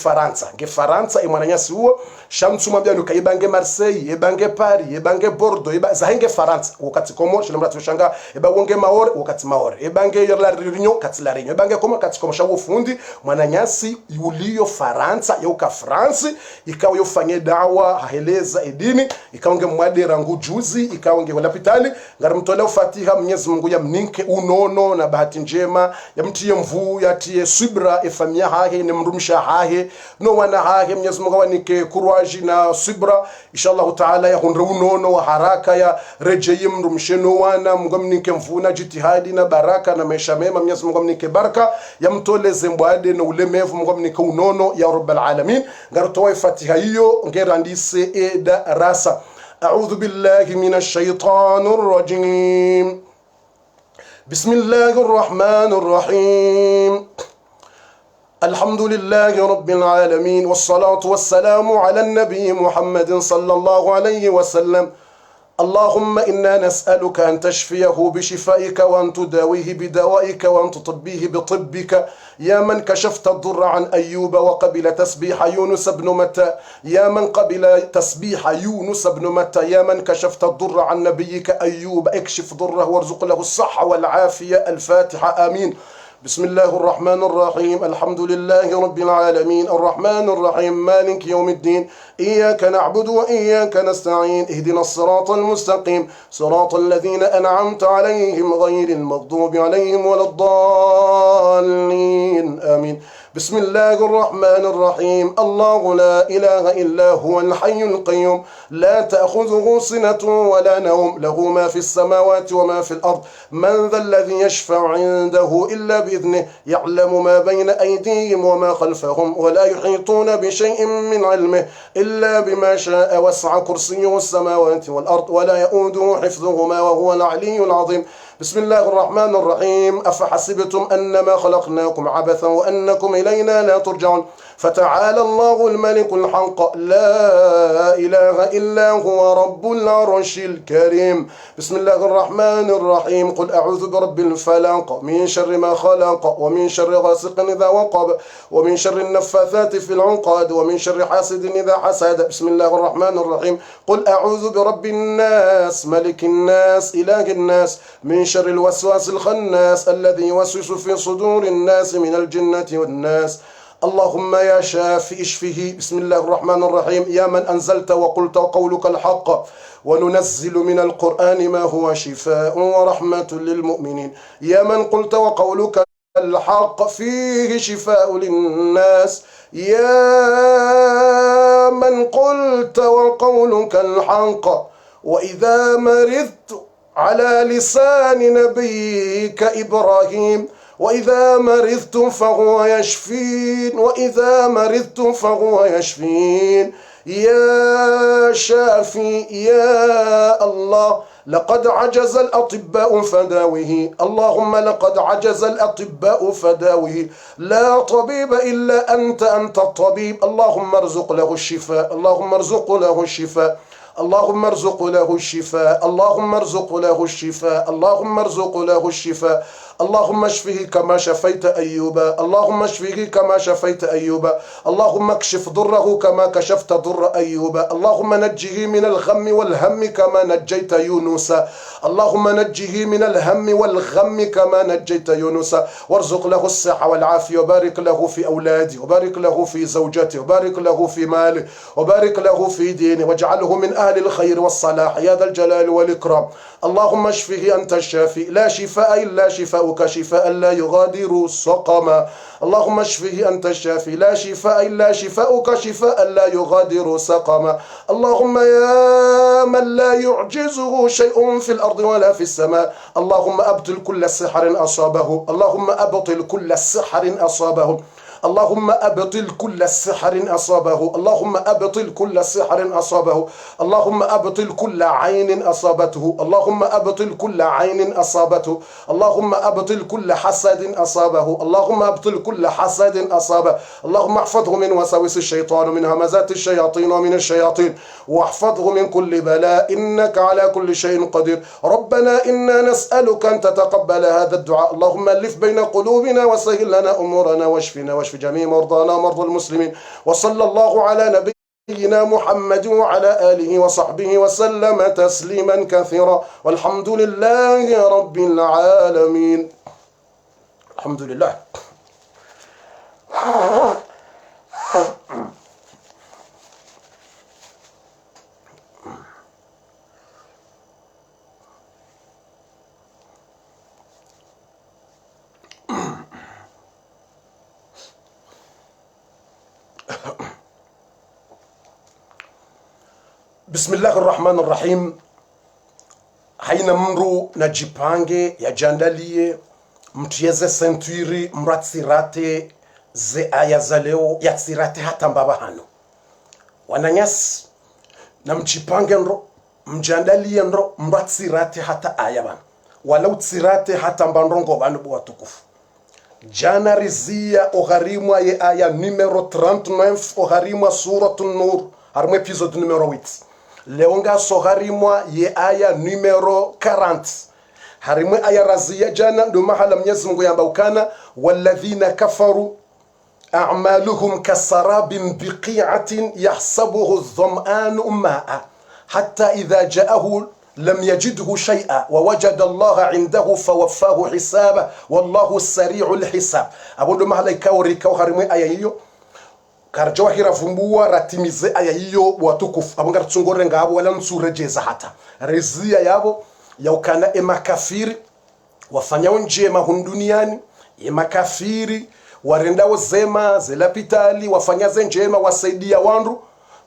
Faransa mwananyasi huo shamtu mwambia nukaibange Marseille ebange Paris ebange Bordeaux zahenge Faransa wakati komo shilemra tushanga wonge Maore wakati Maore ebange Réunion katila Réunion bange koma katika shawo fundi mwananyasi yulio Faransa yoka France ikawa yofanye dawa haeleza edini ikaonge mwade rangu juzi ikaonge wala pitali ngaramtola fatiha Mwenyezi Mungu ya mninke unono na bahati njema yamtie mvu yatie subra efamia hahe ne mrumsha hahe no wana hahe Mwenyezi Mungu wanike courage na subra inshallah taala ya hundre unono wa haraka ya rejeye mrumsheno wana mngamninke mvu na jitihadi na baraka na maisha mema Mwenyezi Mungu amnike baraka yamtoleze mbwade na ulemevu Mungu amnike unono ya rabbal alamin ngarotoa fatiha hiyo ngerandise eda rasa a'udhu billahi minash shaitanir rajim bismillahir rahmanir rahim alhamdulillahi rabbil alamin was-salatu was-salamu ala an-nabiy Muhammadin sallallahu alayhi wa sallam اللهم إنا نسألك أن تشفيه بشفائك وأن تداويه بدوائك وأن تطبيه بطبك يا من كشفت الضر عن أيوب وقبل تسبيح يونس بن متى يا من قبل تسبيح يونس بن متى يا من كشفت الضر عن نبيك أيوب اكشف ضره وارزق له الصحة والعافية الفاتحة آمين بسم الله الرحمن الرحيم الحمد لله رب العالمين الرحمن الرحيم مالك يوم الدين إياك نعبد وإياك نستعين اهدنا الصراط المستقيم صراط الذين أنعمت عليهم غير المغضوب عليهم ولا الضالين آمين بسم الله الرحمن الرحيم الله لا إله إلا هو الحي القيوم لا تأخذه سنة ولا نوم له ما في السماوات وما في الأرض من ذا الذي يشفع عنده إلا بإذنه يعلم ما بين أيديهم وما خلفهم ولا يحيطون بشيء من علمه إلا بما شاء وسع كرسيه السماوات والأرض ولا يؤوده حفظهما وهو العلي العظيم بسم الله الرحمن الرحيم أفحسبتم أنما خلقناكم عبثا وأنكم إلينا لا ترجعون فتعالى الله الملك الحق لا إله إلا هو رب العرش الكريم بسم الله الرحمن الرحيم قل أعوذ برب الفلق من شر ما خلق ومن شر غاسق إذا وقب ومن شر النفاثات في العقد ومن شر حاسد إذا حسد بسم الله الرحمن الرحيم قل أعوذ برب الناس ملك الناس إله الناس من شر الوسواس الخناس الذي يوسوس في صدور الناس من الجنة والناس اللهم يا شافي اشفه بسم الله الرحمن الرحيم يا من أنزلت وقلت وقولك الحق وننزل من القرآن ما هو شفاء ورحمة للمؤمنين يا من قلت وقولك الحق فيه شفاء للناس يا من قلت وقولك الحق وإذا مرضت على لسان نبيك إبراهيم وإذا مرضت فهو يشفين وإذا مرضت فهو يشفين يا شافي يا الله لقد عجز الأطباء فداوه اللهم لقد عجز الأطباء فداوه لا طبيب إلا أنت الطبيب اللهم ارزق له الشفاء اللهم ارزق له الشفاء اللهم ارزق له الشفاء، اللهم ارزق له الشفاء، اللهم ارزق له الشفاء. اللهم اشفه كما شفيت أيوب، اللهم اشفه كما شفيت أيوب. اللهم اكشف ضره كما كشفت ضر أيوب. اللهم نجه من الغم والهم كما نجيت يونس. اللهم نجه من الهم والغم كما نجيت يونس. وارزق له الصحة والعافية، وبارك له في أولاده، وبارك له في زوجته، وبارك له في ماله، وبارك له في دينه، واجعله من أهل الخير والصلاح يا ذا الجلال والإكرام. اللهم اشفه أنت الشافي، لا شفاء إلا شفاؤك، شفاء لا يغادر سقما. اللهم اشفه أنت الشافي، لا شفاء إلا شفاؤك، شفاء لا يغادر سقما. اللهم يا من لا يعجزه شيء في الأرض ولا في السماء، اللهم أبطل كل سحر أصابه، اللهم أبطل كل سحر أصابه، اللهم أبطل كل سحر أصابه، اللهم أبطل كل سحر أصابه، اللهم أبطل كل عين أصابته، اللهم أبطل كل عين أصابته، اللهم أبطل كل حسد أصابه، اللهم أبطل كل حسد أصابه. اللهم احفظه من وساوس الشيطان ومن همزات الشياطين ومن الشياطين، واحفظه من كل بلاء، إنك على كل شيء قدير. ربنا إنا نسألك أن تتقبل هذا الدعاء، اللهم ألف بين قلوبنا وسهل لنا أمورنا واشفنا واشف جميع مرضانا ومرضى المسلمين. وصلى الله على نبينا محمد وعلى آله وصحبه وسلم تسليما كثيرا، والحمد لله رب العالمين. الحمد لله. Bismillahi rahmani rahim. Haina mru na jipange ya jandalie mtieze sentwiri mratsirate ze aya za leo ya tsirate hata mbaba hano wananyasi na mjipange nro mjandalie nro mratsirate hata aya bana wala utsirate hata mbandrongo banu bwatukufu. Jana rizia ogharimwa ye aya numero 39 ogharimwa suratun nur harmo episode numero 8. Leonga soharimwa ye aya numero 40 harimwe aya razia jana ndo mahala Mwenyezi Mungu yamba ukana walladhina kafaru a'maluhum kasarabin biqi'atin yahsabuhu adh-dham'anu ma'a hatta idha ja'ahu lam yajidhu shay'a wa wajada Allah 'indahu fawaffahu hisaba wallahu sari'ul hisab. Abondo mahala ikaurika harimwe aya hiyo karjo hiravumbua ratimize aya hiyo watukufu abonga tsungore ngabo wala nsurejeza hata rezia yabo yaukana emakafiri wafanyao njema hunduniani, emakafiri warendao zema zelapitali wafanyaze njema wasaidia wandu.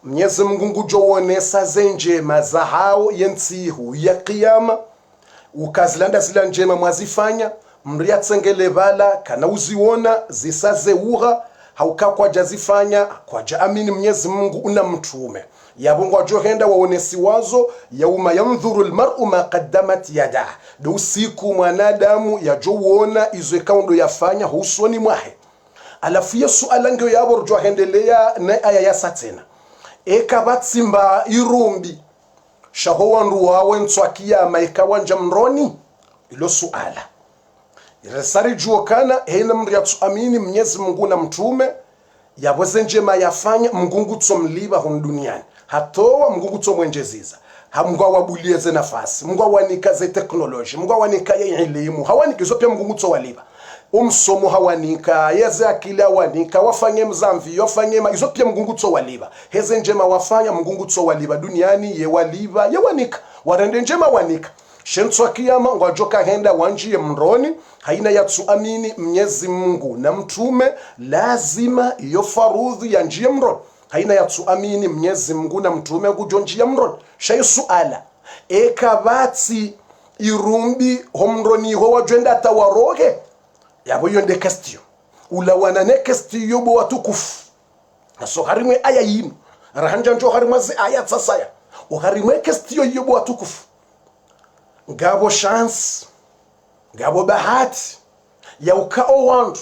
Mwenyezi Mungu ngujo wonesa zenjema za hao yentsihu ya kiyama ukazilanda zila njema mwazifanya mria tsengele bala kana uziona zisaze uha hauka kwa jazifanya kwa jaamini Mwenyezi Mungu una mtume yabongwa johenda waonesi wazo yauma yanzuru almar'u ma qaddamat yadah do usiku mwanadamu yajoona izo kaundo yafanya husoni mwahe. Alafu Yesu alangyo yabo johendelea na aya ya satena ekabatsimba irumbi shaho wandu wawe ntswakia maikawanja mroni ilo suala iresari juokana hena mriatsu amini Mwenyezi Mungu na mtume yaboze njema yafanya mngungu tsomliba hon duniani hatowa mngungu tsomwenjeziza Mungu awabulieze nafasi, Mungu awanikaze teknoloji, Mungu awanika elimu, hawanikizo pia mngungu tsowaliba umsomo hawanika yeze akili hawanika wafanye mzamvi wafanye izo pia mngungu tsowaliba heze njema wafanya mngungu tsowaliba duniani ye waliba ye wanika warende njema wanika shentwa kiyama ngwajoka henda wanjie mroni haina yatsu amini Mwenyezi Mungu na mtume lazima iyo farudhi ya njie mroni haina yatsu amini Mwenyezi Mungu na mtume kujonjia mroni shay suala ekabati irumbi homroni ho wajenda tawaroge yabo yonde kastio ula wanane kastio bo watukufu naso harimwe aya yinu rahanja njo harimwe aya tsasaya o harimwe kastio yobo watukufu ngabo chance ngabo bahati ya ukao wandu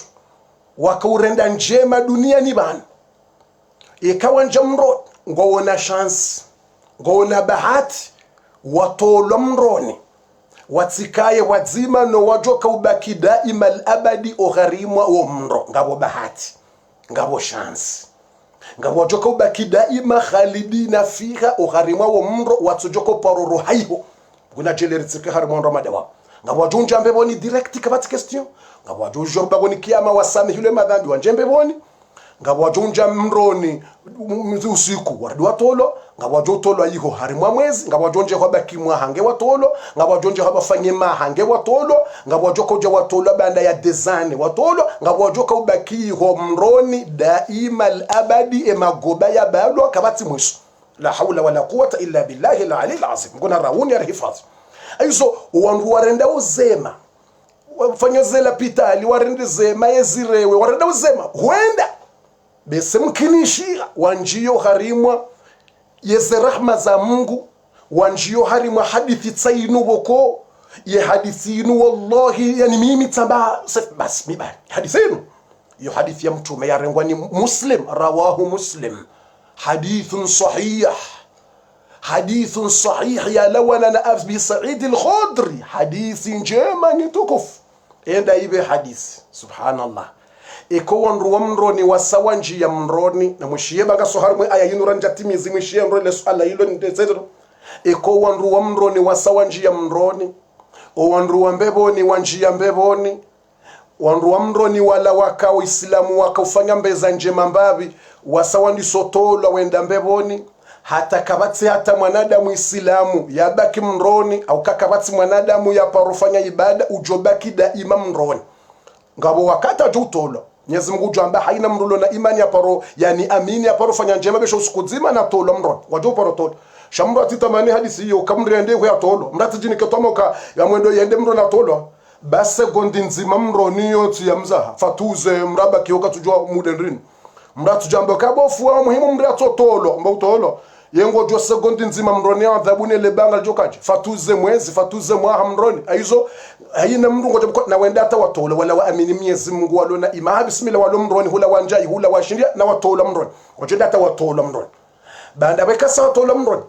wakaurenda njema dunia ni bana ikawa njamro ngowona chance ngona bahati watolo mroni watsikaye wadzima no wajoka ubaki daima al-abadi ogharimwa wo mro ngabo bahati ngabo chance ngabo wajoka ubaki daima khalidina fiha ogharimwa wo mro watsojoko paroro haiho kuna jeleritsike harimo ndo madawa ngabo wajunja mbeboni direct kabati question ngabo wajunja mbagoni kiyama wasame yule madhambi wanjembe boni ngabo wajunja mroni usiku wardi watolo ngabo wajotolo ayiho harimwa mwezi ngabo wajonje kwa bakimwa hange watolo ngabo wajonje kwa bafanye hange watolo ngabo wajoka watolo banda ya design watolo ngabo wajoka ubakiho mroni daima al-abadi emagoba ya balo kabati mwisho la hawla wala quwwata illa billahi al-ali al-azim ngona rauni ya hifadhi aizo wangu warenda uzema wafanya zela pitali warende zema yezirewe warenda uzema huenda bese mkinishira wanjio harimwa yeze rahma za Mungu wanjio harimwa hadithi tsainu boko ye hadithi inu wallahi yani mimi tamba bas miba hadithi inu yo hadithi ya mtume ya rengwani Muslim rawahu Muslim hadithun sahih ya lawana na Abi Sa'id al-Khudri hadithi njema ni tukufu enda ibe hadithi subhanallah iko wanru mroni wasawanji ya mroni na mwishiye baga soharmwe aya yinuranja timizi mwishiye mrole swala hilo ndezero iko wanru mroni wasawanji ya mroni o wanru mbeboni wanji ya mbeboni wanru mroni wala waka Uislamu wakaufanya mbeza njema mbabi wasawandi sotolo wenda mbeboni hata kabatsi hata mwanadamu Islamu yabaki mroni au kakabatsi mwanadamu yaparufanya ibada ujobaki daima mroni ngabo wakata jutolo Mwenyezi Mungu jamba haina mrulo na imani ya paro yani amini ya paro fanya njema besho usikuzima na tolo mron wajo paro tolo shamro atitamani hadisi hiyo kamri ende kwa tolo mrati jini ketomoka ya mwendo yende mro na tolo base gondi nzima mroni yote ya mzaha fatuze mraba kioka tujua mudenrini mratu jambo kabofu wa muhimu mratu tolo mba tolo yengo jo segondi nzima mroni ya adhabuni lebanga jokaje fatuze mwezi fatuze mwaha mroni aizo haina mndu ngoja na wenda hata watolo wala waamini Mwenyezi Mungu walona ima bismillah walo mroni hula wanjai hula washindia na watola mroni ngoja hata watola mroni banda beka sa watola mroni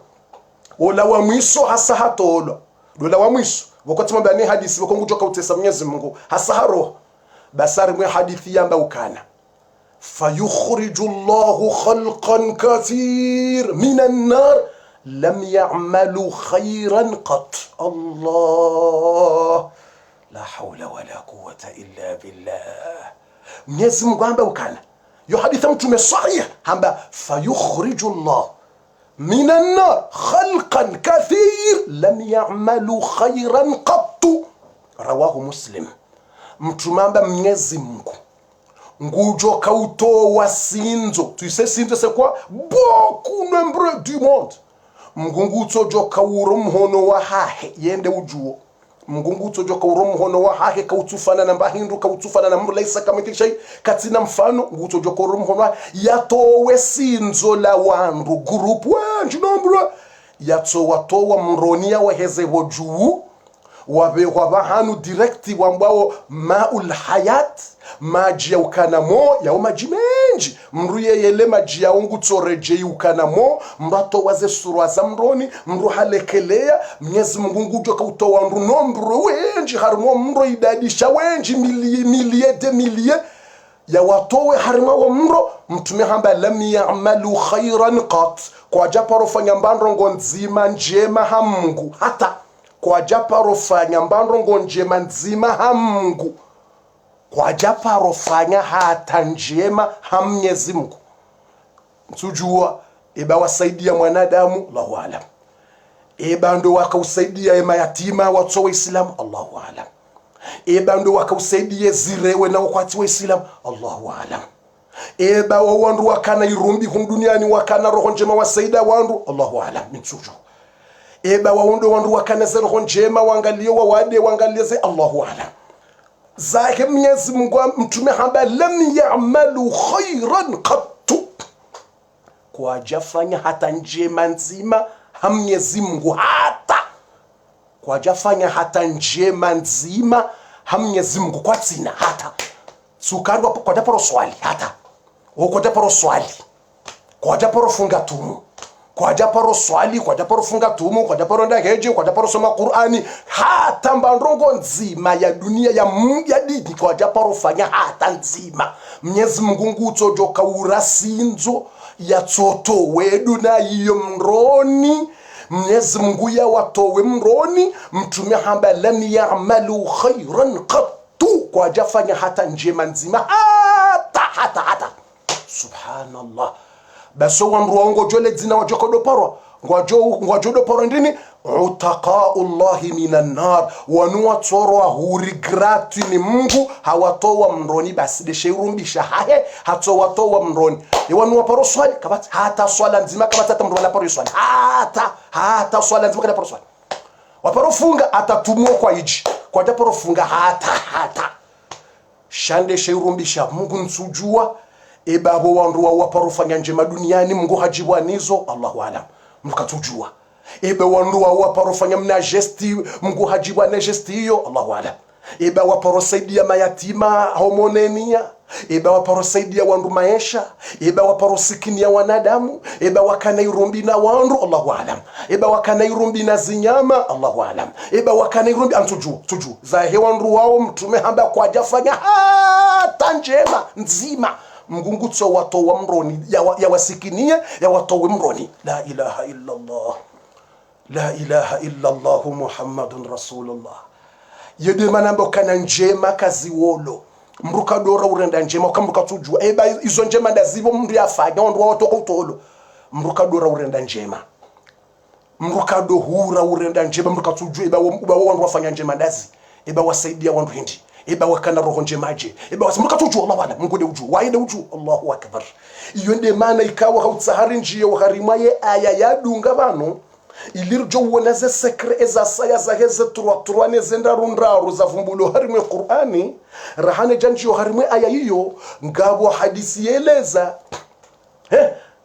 wala wa mwiso hasa hatolo dola wa mwiso wakati mbani hadithi wako ngujoka utesa Mwenyezi Mungu hasa haro basari mwe hadithi yamba ukana فيخرج الله خلقا كثير من النار لم يعملوا خيرا قط الله لا حول ولا قوة إلا بالله Mwenyezi Mungu amba ukana yo hadithi mtume sahih amba فيخرج الله من النار خلقا كثير لم يعملوا خيرا قط رواه مسلم mtume amba Mwenyezi Mungu ngujo kauto wasinzo tuise sinzo c'est quoi beaucoup nombre du monde mgunguto jo kauro mhono wa hahe yende ujuo mgunguto jo kauro mhono wa hahe kautufana na mbahindu kautufana na mlaisa kama kishay katina mfano nguto jo kauro mhono yatowe sinzo la wandu group wanju nombre yatowa mronia waheze wojuu wabehanu directi wambao maul hayat maji ya ukanamo ya maji menji mruye yele maji ya ungu tsoreje ukanamo mrato waze surwa za mroni mru halekelea Mwenyezi Mungu ngujo kautoa mru nombro wenji harimo mro idadisha wenji milie ya watowe harima wa mro mtume hamba lam ya'malu khairan qat kwa japaro fanya mbandrongo nzima njema ha Mungu hata kwa japaro fanya mbandrongo njema nzima ha Mungu kwa japaro fanya hata njema ha Mwenyezi Mungu msujua eba wasaidia mwanadamu Allahu aalam eba ndo wakausaidia yatima watu wa Islam Allahu aalam eba ndo wakausaidia zirewe na wakwati wa Islam Allahu aalam eba wandu wakana irumbi hum duniani wakana roho njema wasaida wandu Allahu aalam msujua eba wandu wakana roho njema waangalie wawade waangalize Allahu aalam zake Mwenyezi Mungu mtume hamba lam ya'malu khairan qattu kwa jafanya hata njema nzima ha Mwenyezi Mungu hata kwa jafanya hata njema nzima ha Mwenyezi Mungu kwa tsina hata sukandwa kwa daporo swali hata uko daporo swali kwa daporo funga tumu kwa japaro swali, kwa japaro funga tumu, kwa japaro nda heji, kwa japaro soma Qur'ani, hata mbandongo nzima ya dunia ya dini kwa japaro fanya hata nzima. Mwenyezi Mungu ngutso kaurasinzo ya tsoto wedu na iyo mroni. Mwenyezi Mungu ya watowe mroni, mtume hamba lam ya'malu khairan qattu, kwa jafanya hata njema nzima hata subhanallah. Baso wamruongo jole dzina wajokodo paro ngwajodo paro ndini utaqaullahi minan nar, wanua tsoro huri gratu ni Mungu hawatowa mroni basi de sheirumbisha hahe hatowatowa mroni wanua paro swali kabati hata swala nzima kabati hata mrona paro swali hata swala nzima kada paro swali waparo funga atatumwa kwa iji kwa japaro funga hata shande sheirumbisha Mungu nsujua ebabo wanruwa waparufanya njema duniani Mungu hajibwa nizo Allahu alam mkatujua ebe wanruwa waparufanya mna gesti Mungu hajibwa na gesti hiyo Allahu alam ebe waparosaidia mayatima homonenia ebe waparosaidia wandu maisha ebe waparosikinia wanadamu ebe wakanairumbi na wandu Allahu alam ebe wakanairumbi na zinyama Allahu alam ebe wakanairumbi tujua zahe wandu wao mtume hamba kwa jafanya hata njema nzima mgungutso wato wa mroni ya wasikinie ya wato wa mroni. La ilaha illa Allah Muhammadun Rasulullah. Yede manambo kana njema kazi wolo mruka dora urenda njema ukamruka tujua eba izo njema ndazivo mndu yafanya wandu wato kutolo mruka dora urenda njema mruka dohura urenda njema mruka tujua eba wandu wafanya njema ndazi eba wasaidia wandu hindi eba wakana roho njemaje eba wasimruka tujua Allah wala Mungu de ujua waide ujua Allahu akbar. Iyo nde maana ikawa hautsahari njiye uharimaye aya yadunga bano ilirjo wonaze sekre eza saya za heze turwa nezenda rundaru za vumbulo harimwe Qur'ani rahane janjiyo harimwe aya hiyo ngabo hadisi yeleza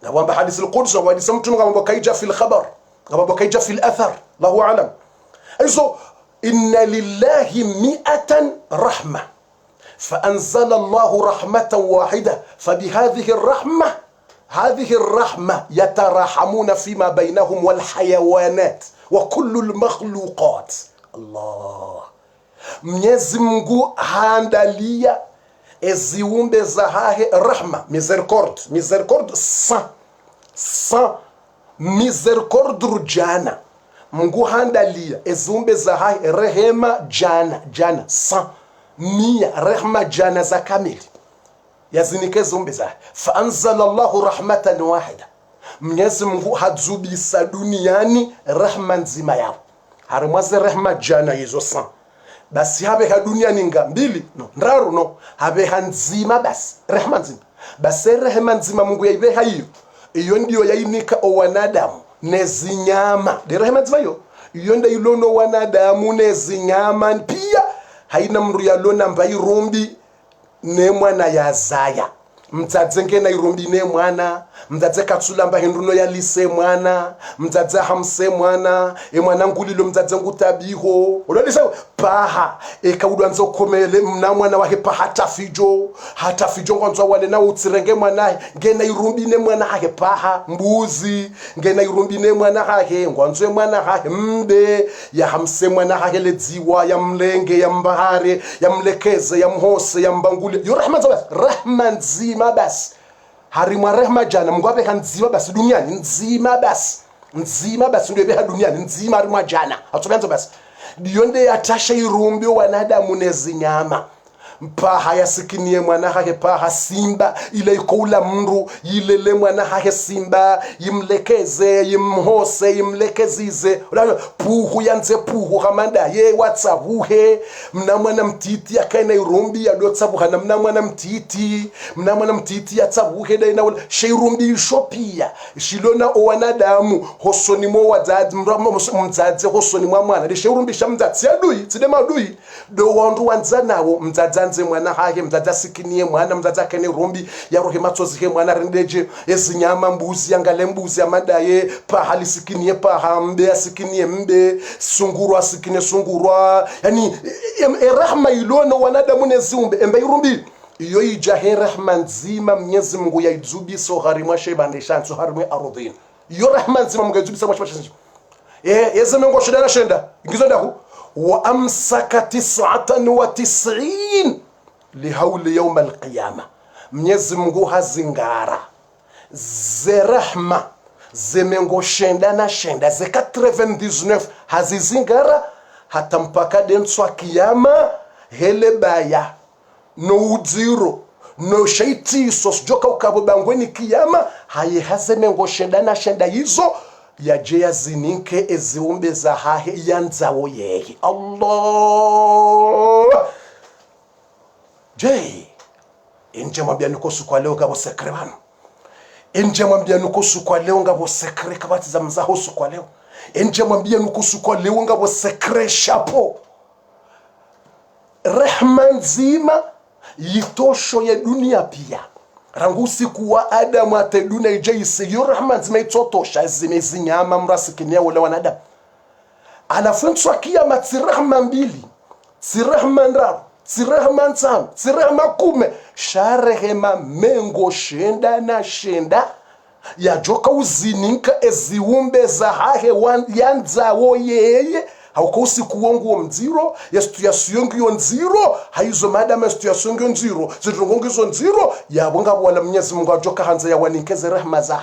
ngabo hadisi al-Quds wa hadisi mtu ngabo kaija fil khabar ngabo kaija fil athar Allahu alam. Aizo inna lillahi mi'atan rahma فأنزل الله رحمة واحدة فبهذه الرحمة يتراحمون فيما بينهم والحيوانات وكل المخلوقات. الله Mwenyezi Mungu haandalia eziumbe za hahe rahma misericord sa misericord rujana Mungu haandalia eziumbe za hahe rehema jana sa mia rehma jana za kamili yazinike zumbi za fa anzalallahu rahmatan wahida. Mwenyezi Mungu hadzubisa duniani rehma nzima yao harimwaze rehma jana hizo sa basi habe ha duniani nga mbili no ndaru no habe hanzima basi rehma nzima basi rehma nzima Mungu yaibe hayo iyo ndio yainika o wanadamu nezinyama de rehma nzima iyo ndio ilono wanadamu nezinyama pia haina mru ya lona mbai rumbi ne mwana ya zaya mdzadze ngena irumbi ne mwana mdzadze katsula mba hinduno ya lise mwana mdzadze hamse mwana mwana ngulilo mdzadze ngutabiho ulolisa paha ekaudwa nzo komele mna mwana wahe paha hatafijo ngwanzo wale na utsirenge mwana ngena irumbi ne mwana hahe paha mbuzi ngena irumbi ne mwana hahe ngwanzo mwana hahe mbe ya hamse mwana hahe ledziwa ya mlenge ya mbahare ya mlekeze ya mhose ya mbanguli yo rahman zima basi harimwa rehma jana Mungu ape hanzima basi duniani nzima basi ndio beha duniani nzima harimwa jana atobenzo basi dionde yatasha irumbi wanadamu nezinyama mpaha yasikinie mwana hake paha simba ile ikoula mndu yilele mwana hake simba yimlekeze yimhose yimlekezize puhu yanze puhu hamanda ye watsabuhe mna mwana mtiti akaina irumbi ya dotsabuha na mna mwana mtiti ya tsabuhe da ina sheirumbi shopia shilona owanadamu hosoni mo wadzadzi mdzadze hosoni mwa mwana de sheirumbi shamdzatsi adui tsidema adui do wandu wanzanawo mdzadzanze mwana hake mdzadza sikinie mwana mdzadza kene rumbi ya rohe matsozi he mwana rendeje ezinyama mbuzi yangale mbuzi amadaye paha lisikinie paha mbe asikinie mbe sungurwa asikinie sungurwa yani rahma ilono wanadamu neziumbe embe irumbi iyo ijahe rahma nzima Mwenyezi Mungu yaidzubiso harimwa shebande shanso harimwe arudhin yo rehma nzima Mungu yajibisa mwa chipasha yezeme ngo shida na shenda ngizo ndaku wa amsaka 99 lihauli yawm alqiyama. Mwenyezi Mungu hazingara ze rehma zemengo shenda na shenda ze 99 hazizingara hata mpaka denswa kiyama hele baya no udziro no shaiti sosjoka ukabobangweni kiyama haye hazemengo shenda na shenda hizo yaje yazininke eziumbe za hahe yanzawo yeye Allah je inje mwambia nukosu kwa leo ngabo sekre bano inje mwambia nukosu kwa leo ngabo sekre kabati za mzaho su kwa leo inje mwambia nukosu kwa leo ngabo sekre shapo rehma nzima yitosho ya dunia pia rangusi kuwa Adamu ateduna ijaisi yo rehma nzima itotosha zimezinyama mrasikinia wale wanadamu alafuntswa kiyama tirehma mbili tirehma ndaro tirehma ntano tirehma kume sharehema mengo shenda na shenda ya joka uzininka eziumbe za hahe yanzawo yeye haukosi kuongo mziro yestu yasuyongo yo nziro haizo madama yestu yasuyongo nziro zirongo zo nziro yabonga wala Mwenyezi Mungu ajoka hanza ya waninkeze rehma za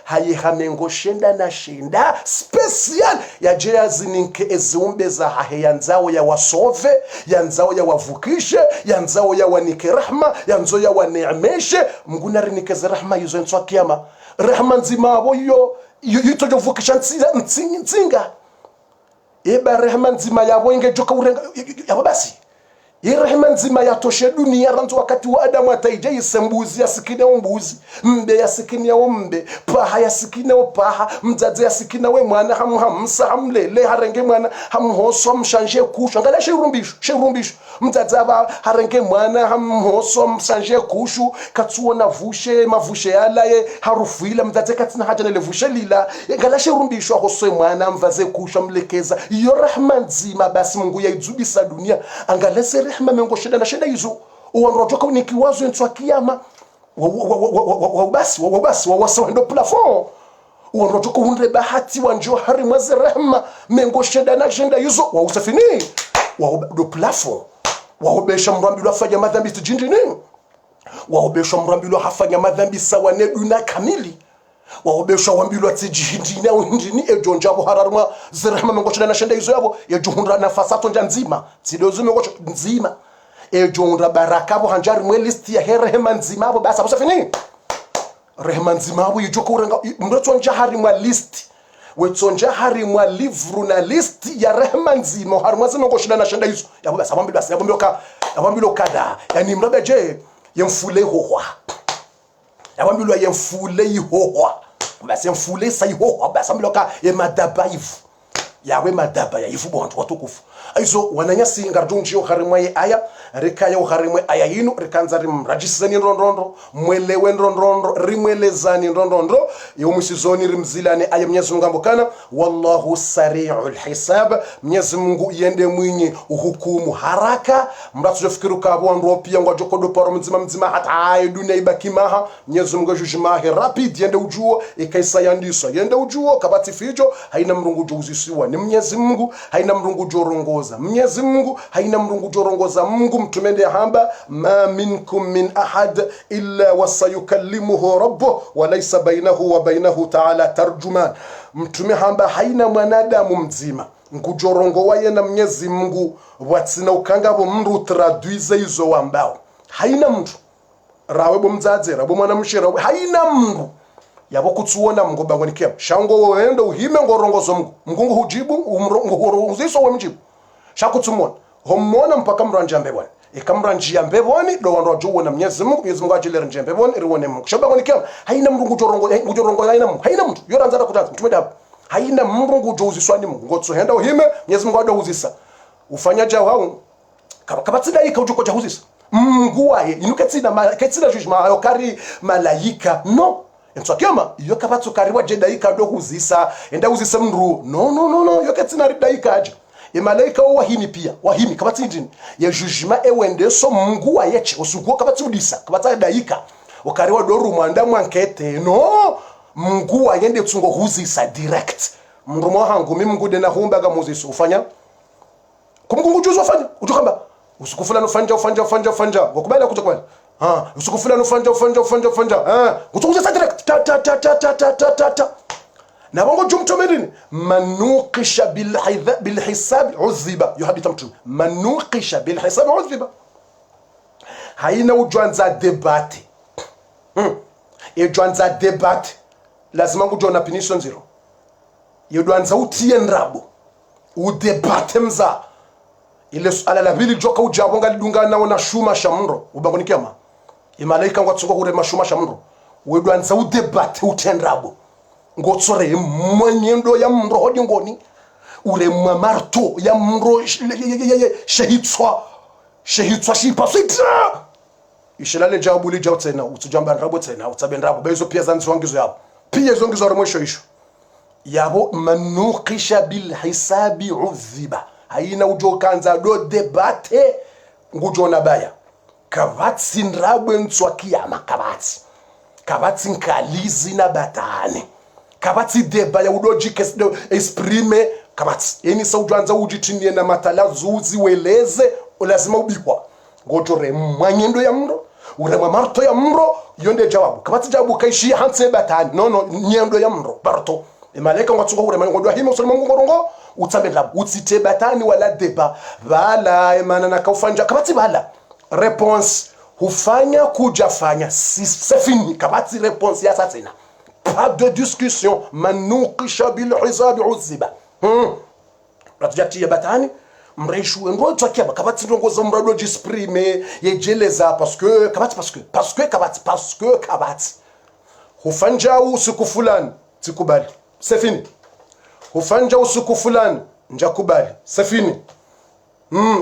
haye hamengo shenda na shenda special ya jeya zininke eziumbe za hahe yanzao ya wasove yanzao ya wavukishe yanzao ya wanike rehma yanzo ya waneemeshe Mungu narinikeze rehma hizo nswa kiyama rehma nzima abo yo yitojovukisha nzinga eba rehma nzima yabo ingejoka urenga yabo basi rehma nzima yatoshe dunia ranzo wakati wa Adamu ataije isembuzi yasikine mbuzi mbe yasikine mbe paha yasikine paha mzaze yasikine we mwana hamsa hamlele harenge mwana hamhoso mshanje kushu ngala sherumbisho mzaze aba harenge mwana hamhoso mshanje kushu katsuona vushe mavushe yalaye harufuila mzaze katina haja na levushe lila ngala sherumbisho ahoso mwana mvaze kushu mlekeza yo rehma nzima basi Mungu yaizubisa dunia angalese rehma mengo shida na shida hizo uonrojoka unikiwazo nswa kiyama wabasi wasawendo plafond uonrojoka unre bahati wanjo hari mwaze rehma mengo shida na shida hizo wa usafini do plafond waobesha mrambilo afanya madhambi tujindini waobesha mrambilo hafanya madhambi sawa neduna kamili waobesha wambilo atijindina undini ejonjabo hararuma zirehma mengo shida na shida hizo yabo yejuhundra nafasato nzima zidozo mengo nzima ejonra barakabo hanjari mwe list ya rehma nzima abo basa busafini rehma nzima abo yijoko urenga mrotsonja hari mwa list wetsonja hari mwa livru na list ya rehma nzima hari mwa zino goshida na shenda hizo yabo basa abambilo kada yani mrabe je yemfule hohwa abambilo yemfule hohwa basa yemfule sai hohwa basa ambiloka emadaba ifu yawe madaba ya ifu bonto watukufu aizo wananyasi ngarjunjio harimwe aya rikayo harimwe aya yinu rikanza rimrajisani ndondrondo mwelewe ndondrondo rimwelezani ndondrondo yomusizoni rimzilane aya Mwenyezi Mungu ambokana wallahu sari'ul hisab Mwenyezi Mungu yende mwinyi uhukumu haraka mratujofikiru kabo ndo pia ngojokodo paro mzima hata ayi dunia ibakimaha Mwenyezi Mungu jujimahe rapid yende ujuo ikaisa yandiswa yende ujuo kabati fijo haina mrungu juzisiwa ni Mwenyezi Mungu haina mrungu jorongoza Mwenyezi Mungu haina mrungu jorongoza Mungu mtumende hamba ma minkum min ahad illa wasayukallimuhu rabbuh wa laysa bainahu wa bainahu ta'ala tarjuman mtume hamba haina mwanadamu mzima ngujorongo waye na Mwenyezi Mungu watsina ukangabo mndu traduize izo wambao haina mtu rawe bomzaze rabo mwana mshira haina mndu yabo kutsuona mgoba ngonikia shango wende uhime ngorongozo Mungu hujibu umrongozo we mjibu shakutsumona homona mpaka mranja mbeboni ikamranjia mbeboni do wando juwo na Mwenyezi Mungu ajile ranje mbeboni riwone Mungu shaba ngonikia haina Mungu jorongo haina mtu yoranza kutatu mtumeda haina Mungu joziswani Mungu ngotso henda uhime Mwenyezi Mungu adawuzisa ufanya jawo kabatsida ikaujuko jahuzisa Mungu waye inuketsina judgment ayo kari malaika no ensokema iyo kabatso kariwa jedaika do huzisa enda uzisa mnru no yo ketsina ridaika aje malaika wahimi pia wahimi kabatsi ndini ya judgment ewende so Mungu wayeche osugo kabatsi udisa kabatsa daika ukariwa do rumanda mwankete no Mungu ayende tsungo huzisa direct. Mndu mwahangu mimi Mungu dena humba ga Moses ufanya. Kumkungu juzo ufanya. Utukamba usikufula ufanja. Wakubali kutokwani. Usikufula ufanja. Utukuja sa direct. Ta. Na wango jumtomedini manukisha bilhisab udhiba. Yuhabita mtu. Manukisha bilhisab udhiba. Haina ujwanza debate. Ujwanza debate. Lazima ujona opinion zero. Ujwanza utie nrabo. Udebate mza. Ile suala la bili joka ujabonga lidunga na wana shuma shamro. Ubango ni kiama. Imalaika ngwatsungo hure mashuma shamro. Ujwanza udebate utie nrabo. Ngotsore mwanyendo ya mro hodi ngoni. Ure mwamarto ya mro shehitswa shipasita. Ishilale jawabu li jawu tena utujamba nrabo tena utabe nrabo bezo pia zanzi wangizo yabo pia zongizo remwesho isho yabo manukisha bil hisabi udhiba haina ujokanza do debate ngujona baya kavatsi nrabo ntswa kiyama kavatsi nkalizi na batane kavatsi deba ya udojike exprime kavatsi yeni saudwanza ujitinie na matala zuzi weleze lazima ubikwa ngotore mwanyendo ya mro urema marto ya mro yonde jawabu kabati jawabu kaishi hanse batani no nyendo ya mro barto imaleka ngwatsungo urema ngondo himo so ngorongo utsabe labu utsite batani wala deba bala emana na kaufanja kabati bala réponse hufanya kujafanya c'est fini kabati réponse ya satsina pas de discussion manukisha bil hisab uzziba ratujati ya batani mreshu ndo twakiaba kabati ndongoza mrado jisprime yejeleza parce que kabati hufanja usiku fulani sikubali c'est fini hufanja usiku fulani njakubali c'est fini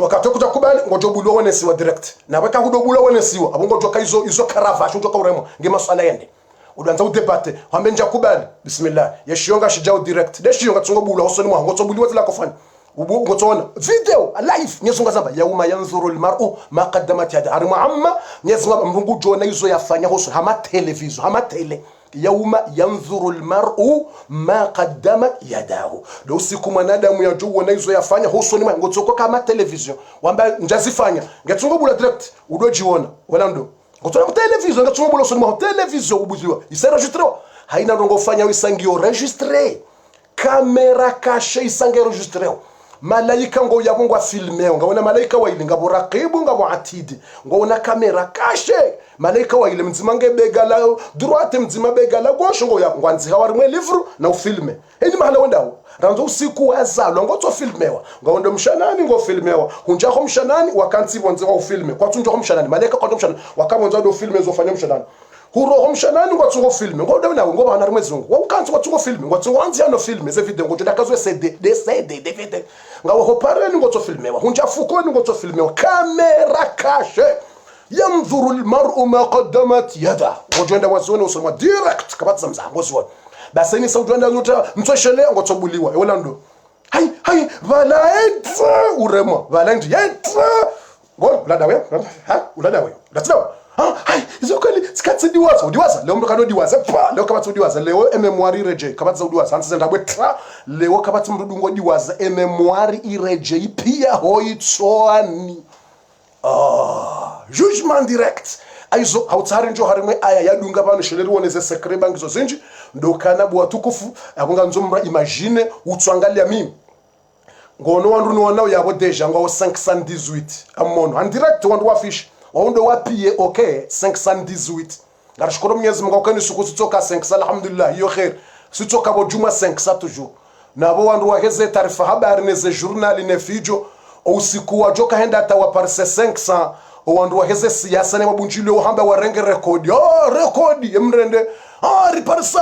wakati kujakubali ngojobulo wonesiwa direct na weka hudobulo wonesiwa abongo joka izo karavasho joka uremo ngemaswala yende udanza udebate hambe njakubali bismillah yeshionga shijao direct deshionga tsungo bulo hosoni mwa ngotsobuliwa zila kofani ngotsoona video live nyezunga zamba yauma yanzuru almar'u ma qaddamat yada ari muamma nyezunga mrungu jona izo yafanya hoso hama television hama tele yauma yanzuru almar'u ma qaddamat yadahu do siku mwanadamu yajuwa izo yafanya hoso ni ngotsoko kama television wamba njazifanya ngatsungo bula direct udojiona wala ndo ngotsona television ngatsungo bula hoso ni television ubuziwa iseregistre haina ndongo fanya wisangio registre kamera cache isange registre malaika ngo yabo ngo filmeo ngabona malaika wa ile ngabo raqibu ngabo atidi ngona kamera kashe malaika wa ile mzima ngebega la droite mzima bega la gauche ngo ya ngwanzi hawari mwe livre na ufilme eni mahala wendawo ranzo usiku wazalwa ngotso filmewa ngawonde mshanani ngo filmewa hunja ko mshanani wakansi bonze wa ufilme kwatunja ko mshanani malaika kwa mshanani wakamwenza do filme zofanya mshanani huro mshanani ngotso filme ngoda nawe ngoba hana rimwezungu wa ukansi ngotso filme ngotso anzi ano filme ze video ngoda kazwe CD DVD ngawo hopareni ngotso filmewa hunja fukoni ngotso filmewa kamera kashe yanzuru almar'u ma qaddamat yada ngojonda wazone usoma direct kabatsa mzango zone basi ni saudwanda ngota mtsoshele ngotso buliwa yolando hai valaentra urema valenti yentra ngo ladawe uladawe latsawa izokali sikatsi diwaza leo mndu kanodiwaza pa leo kabatsi udiwaza leo memoire reje kabatsi udiwaza anse ndabwe tra leo kabatsi mndu ngo diwaza memoire ireje ipia hoitsoani judgment direct aizo hautsari njo harimwe aya yadunga bano sheleri woneze secret bangizo zinji ndo kana bwa tukufu akunga nzomra imagine utswangalia mimi ngono wandu nona yabo deja ngo 518 amono en direct wandu wafish waundo wapie okay 518 ngarishukuru Mwenyezi Mungu kwani siku sitoka 5 alhamdulillah hiyo khair sitoka bo juma 5 toujours nabo wandu waheze taarifa habari neze journal ne fijo usiku wa joka henda tawa parse 500 wandu waheze siasa ne mabunjile uhamba warenge rekodi emrende riparsa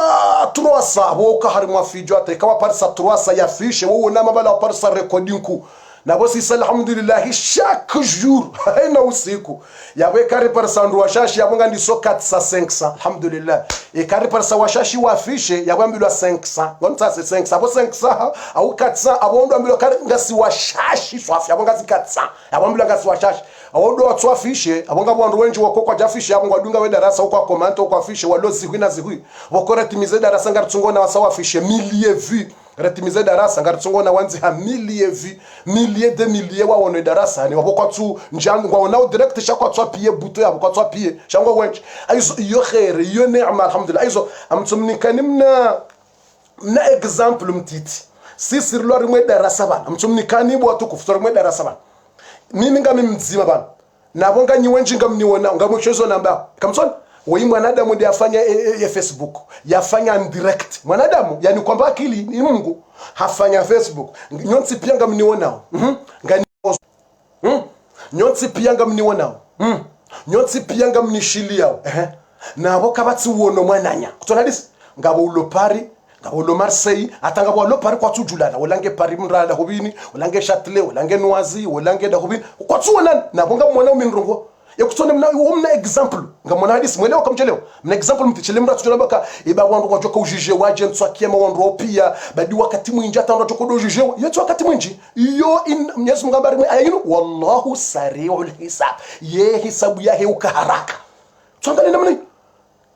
300 woka harimwa fijo ata ikawa parsa 300 ya fishe wo na mabala parsa rekodi nku na bosi alhamdulillah chaque jour haina usiku yawe kari par sandu washashi yabonga ndi so 400 500 alhamdulillah e kari par sa washashi wafishe yabambilwa 500 ngonta se 500 abo 500 au 400 abondo ambilwa kari ngasi washashi swafi yabonga si 400 yabambilwa ngasi washashi awodo atwafishe abonga bwandu wenji wako kwa jafishe yabonga dunga we darasa uko komanta uko afishe walozi hwina zihwi bokora timize darasa ngartsungona wasawafishe milliers vues retimize darasa ngaritsongona wanzi ha milliers de milliers wa wono darasa ni wabokwa tu njangu wa wona direct shakwa twa pie buto ya bokwa twa pie shangwa wench aizo iyo khair iyo neema alhamdulillah aizo amtumnikani mna example mtiti sisi rilo rimwe darasa bana amtumnikani bwa tukufu rimwe darasa bana mimi ngami mzima bana nabonga nyiwenji ngamniona ngamuchezo namba kamsona wewe mwanadamu ndiye afanya ya Facebook yafanya direct mwanadamu yani kwamba akili ni Mungu hafanya Facebook nyonsi pia ngamnionao ngani nyonsi pia ngamnionao nyonsi pia ngamnishiliao nabo kabatsi wono mwananya kutona disi ngabo ulopari ngabo lo Marseille atanga bo lo pari kwa tujulana olange pari mrala hobini olange Châtelet olange Noisy olange da hobini kwa tuona nabo ngamwana uminrongo yakutone mna example ngamona hadisi mwelewa kamchelewa mna example mtichele mra tutulabaka iba wandu kwa joka ujije waje ntsakia mawandu pia badi wakati mwinji atanda joka ujije yetu wakati mwinji iyo Mwenyezi Mungu ngambari ayinu wallahu sari'ul hisab ye hisabu yake ukaharaka tuangalie namna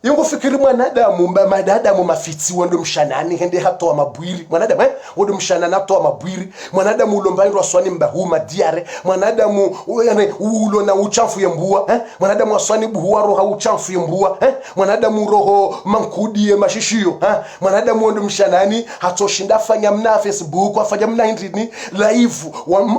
Yungu fikiri mwanadamu madadamu mafiti wando mshanani hende hatoa mabwiri mwanadamu wando mshanani hatoa mabwiri mwanadamu ulombaini raswani mbahuma diare mwanadamu yani ulo na uchafu ya mbua mwanadamu raswani buhuwa roha uchafu ya mbua mwanadamu roho mankudi ya mashishio mwanadamu wando mshanani hatoshinda fanya mna Facebook wafanya mna hindrini live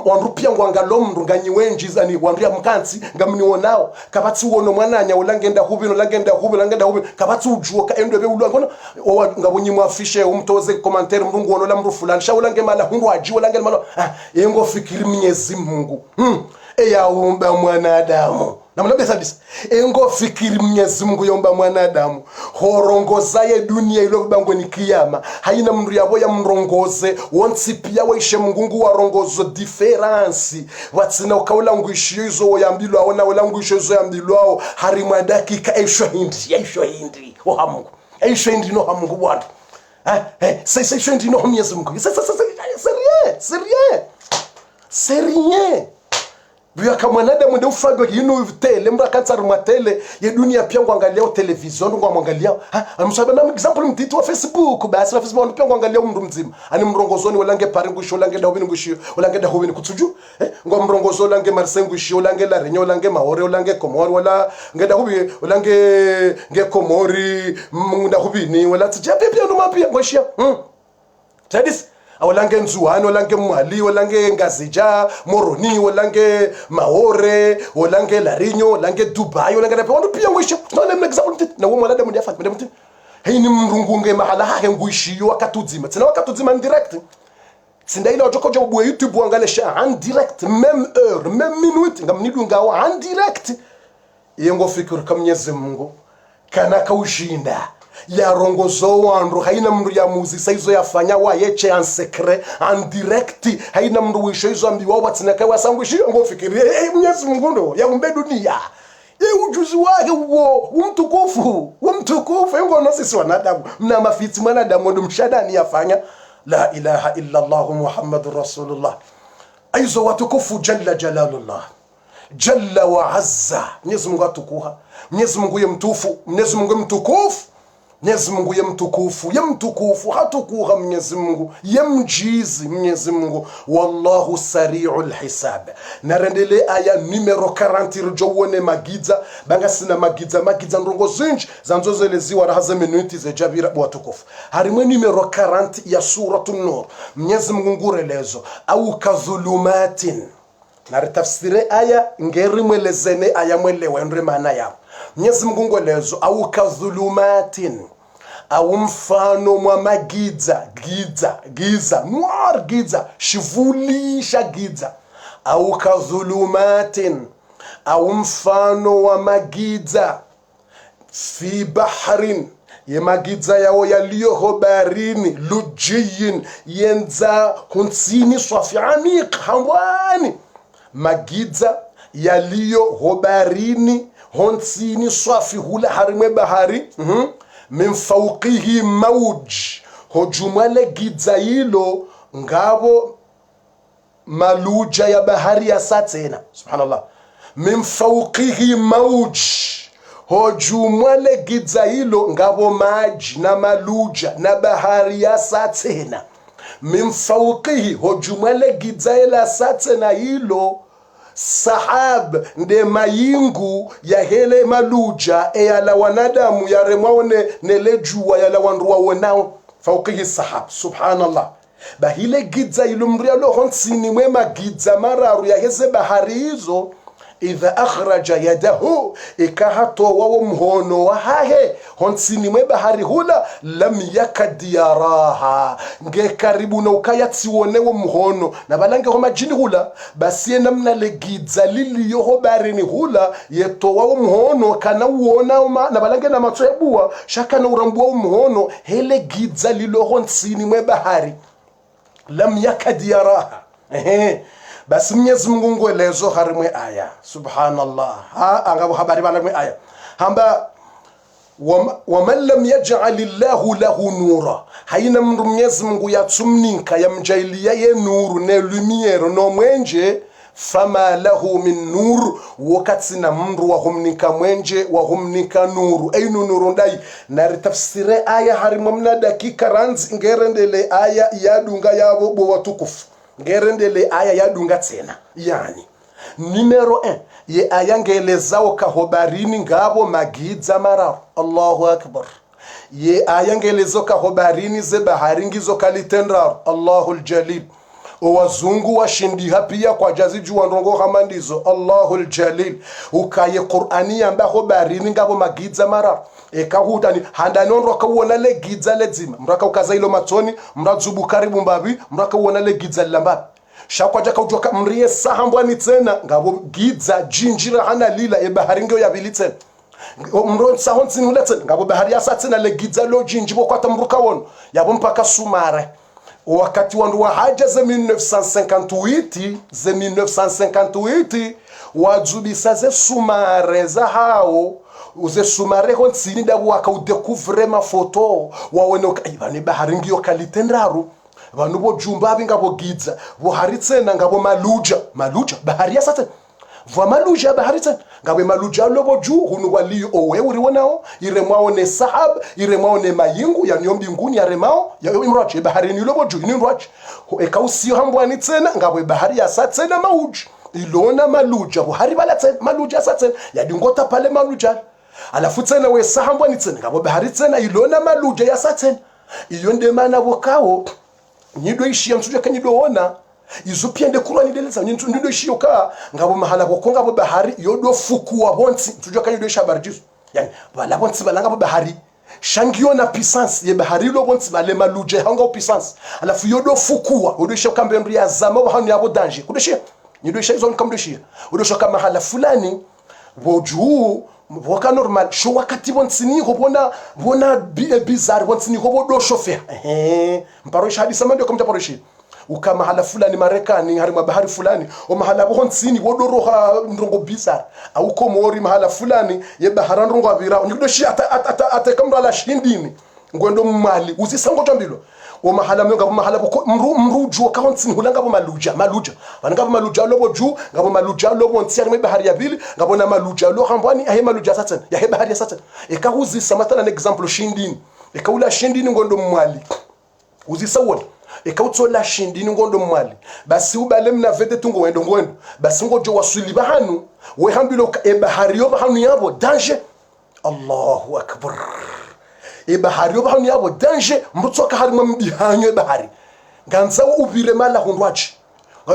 wanrupia ngwangalom runganyi wenji zani wanria mkansi ngamni wonao kabati wono mwananya ulangenda hubino langenda hubino kabatu ujuoka endo be ulwa ngabonyi mwafishe umtoze commentaire mrungu wono la mrufulani shawulange mala hungu ajiwe lange mala yengo fikiri Mwenyezi Mungu yaumba mwanadamu namna sadis engo fikiri Mwenyezi Mungu yomba mwanadamu horongoza ye dunia ilo bango ni kiyama haina mndu yabo ya mrongoze wonsi pia waishe mungu warongozo difference watsina ukaula ngwishiyo izo yambilwa ona wala ngwishiyo izo yambilwa hari madakika esho hindi o hamungu esho hindi no hamungu bwana sai esho hindi no Mwenyezi Mungu sérieux Biya kama mwanadamu ndio ufagwa yinu tele mbra kansar matele ya dunia pia kuangalia television ngomwangalia amsaba na example mtiti wa Facebook basi wa Facebook pia kuangalia mndu mzima ani mrongozoni walange pari ngusho lange da hobini ngusho walange da hobini kutuju ngomrongozo lange Marseille ngusho lange la Renyo lange Maore lange Komori wala ngeda hobi walange Komori munda hobini wala tjape pia ndo mapia ngosha tadis awalange Nzuhani walange Mali walange Ngazija Moroni walange Maore walange Larinyo walange Dubai walange na pia pia ngwisho tuna example na wo mwanadamu ndiye afanya mtu haini mrungunge mahala hake ngwishiyo wakatuzima tena wakatuzima direct sinda ile ojoko jobu YouTube wangalesha en direct même heure même minute ngamnidunga wa en direct yengo fikiri kama Mwenyezi Mungu kana kaushinda ya rongozo wandu haina mndu ya muzisa izo yafanya wa yeche en secret en direct haina mndu wisho izo ambiwa watinaka wasangwishio ngo fikiri Mwenyezi Mungu ndo ya umbe dunia ujuzi wake uo umtukufu yengo no sisi wanadamu mna mafiti mwanadamu ndo mshadani yafanya la ilaha illa Allah Muhammadur Rasulullah aizo watukufu jalla jalalullah jalla wa azza Mwenyezi Mungu atukuha Mwenyezi Mungu yemtufu Mwenyezi Mungu mtukufu Mwenyezi Mungu yemtukufu hatukuha Mwenyezi Mungu yemjizi Mwenyezi Mungu wallahu sari'ul hisab narendele aya numero 40 rujowone magiza banga sina magiza ndongo zinji zanzozeleziwa rahaza minuti ze jabira watukufu harimwe numero 40 ya suratul nur Mwenyezi Mungu ngurelezo au kadhulumatin naritafsire aya ngerimwelezene aya mwelewa ndre maana yao Mwenyezi Mungu ngwelezo au kadhulumatin au mfano mwa magiza giza noir giza shivulisha giza au kadhulumatin au mfano wa magiza fi bahrin yemagidza yao yaliyo baharini lujiyin yenza hunsini swafi amiq hambwani magidza yaliyo baharini hunsini swafi hula harimwe bahari min fawqihi mawj hojumale gidza hilo ngabo maluja ya bahari ya satena subhanallah min fawqihi mawj hojumale gidza hilo ngabo maji na maluja na bahari ya satena min fawqihi hojumale gidza ila satena hilo sahab nde mayingu ya hele maluja eyala wanadamu yaremwaone nelejua yala wanruwa wonao fawqihi sahab subhanallah bahile gidza ilumria lo honsini mwema gidza mararu ya heze bahari hizo idha akhraja yadahu ikahato wawo mhono wa hahe honsini mwe bahari hula lam yakad yaraha nge karibu na ukayatsi wonewo mhono na balange homa jini hula basi namna le gidza lili yoho baharini hula yeto wawo mhono kana uona na balange na matsoebua shaka na urambua mhono hele gidza lilo honsini mwe bahari lam yakad yaraha basi Mwenyezi Mungu ngwelezo harimwe aya subhanallah angabo habari bana mwe aya hamba waman lam yaj'alillahu lahu nura haina mndu Mwenyezi Mungu yatsumninka yamjailia ye nuru ne lumiere no mwenje fama lahu min nur wakati na mndu wa humnika mwenje wa humnika nuru ainu nuru ndai na tafsire aya harimwe mna dakika ranzi ngerendele aya yadunga yabo bo watukufu ngerendele aya yadunga tena yani numero 1 ye aya ngelezao kahobarini ngabo magidza mararu Allahu akbar ye aya ngelezo kahobarini ze bahari ngizo kalitendaru Allahul jalil wazungu washindiha pia kwa jaziju wanrongo hamandizo Allahul jalil ukaye Qur'ani yambaho baharini ngabo magidza mararu ekahutani handanonro kawona le gidza ledzima mraka ukaza ilo matoni mradzubu karibu mbabi mraka uona le gidza lambabi shakwa jaka ujoka mriye sahambwani tena ngabo gidza jinjira hana lila e bahari ngyo yabili tena mro sahonsi nuletena ngabo bahari yasa tena le gidza lo jinjibo kwata mruka wono yabo mpaka sumare wakati wandu wa haja ze 1958 wadzubisa ze sumare za hao uze sumare honsini dabu wakaudekuvre mafoto wawenoka ibane bahari ngiyo kalitendaru vanhu bojumba ngabo gidza boharitsena ngabo maluja bahari yasate vwa maluja bahari tsena ngabo maluja lobo ju hunu wali owe urionao iremwao ne sahab iremwao ne mayingu ya nyombi nguni ya remao ya imrache bahari ni lobo ju ni nrache ekausio hambwani tsena ngabo bahari yasate na mauji ilona maluja bohari balatse maluja satse yadingota pale maluja alafu tsena we sahambwani tsena ngabo bahari tsena ilona maluja yasate iyo ndemana bokawo nyido ishia msuje kanyido ona izupiende kurani deleza nyido ishio ka ngabo mahala bokonga bo bahari yodo fukuwa bonsi tujua kanyido ishabari jisu yani bala bonsi balanga bo bahari shangio na puissance ye bahari lo bonsi bale maluje hanga puissance alafu yodo fukuwa yodo ishio kambe mbri ya zama bo hanu yabo danger kudeshia nyido ishio zone kamdeshia yodo shoka mahala fulani boju voka normal sho wakati bonsini hobona bizarre bonsini hobodo chauffeur mparo shahadi ndio kamta paroshi uka mahala fulani Marekani harima bahari fulani o mahala bonsini wodoroha ndongo bizarre au komori mahala fulani ye bahara ndongo abira nyidoshi ata kamra la shindini ngwendo mali uzisango tambilo o mahala ngabo mahala mruju kauntsini hulanga bo maluja vananga bo maluja lobo ju ngabo maluja lobo ntsiyari bahari ya bili ngabo na maluja lo hambwani ahe maluja satsen ya he bahari ya satsen ekahuzisa matala na example shindini ekaula shindini ngondo mwali uzisa wona ekawutsola shindini ngondo mwali basi ubale mna vete tungo wendo ngwendo basi ngojo wasuli bahanu we hambilo e bahari yo bahanu yabo danger Allahu akbar bahari yo bahanu yabo danger mbutsoka harimo mbihanyo bahari ganza ubire mala hundwachi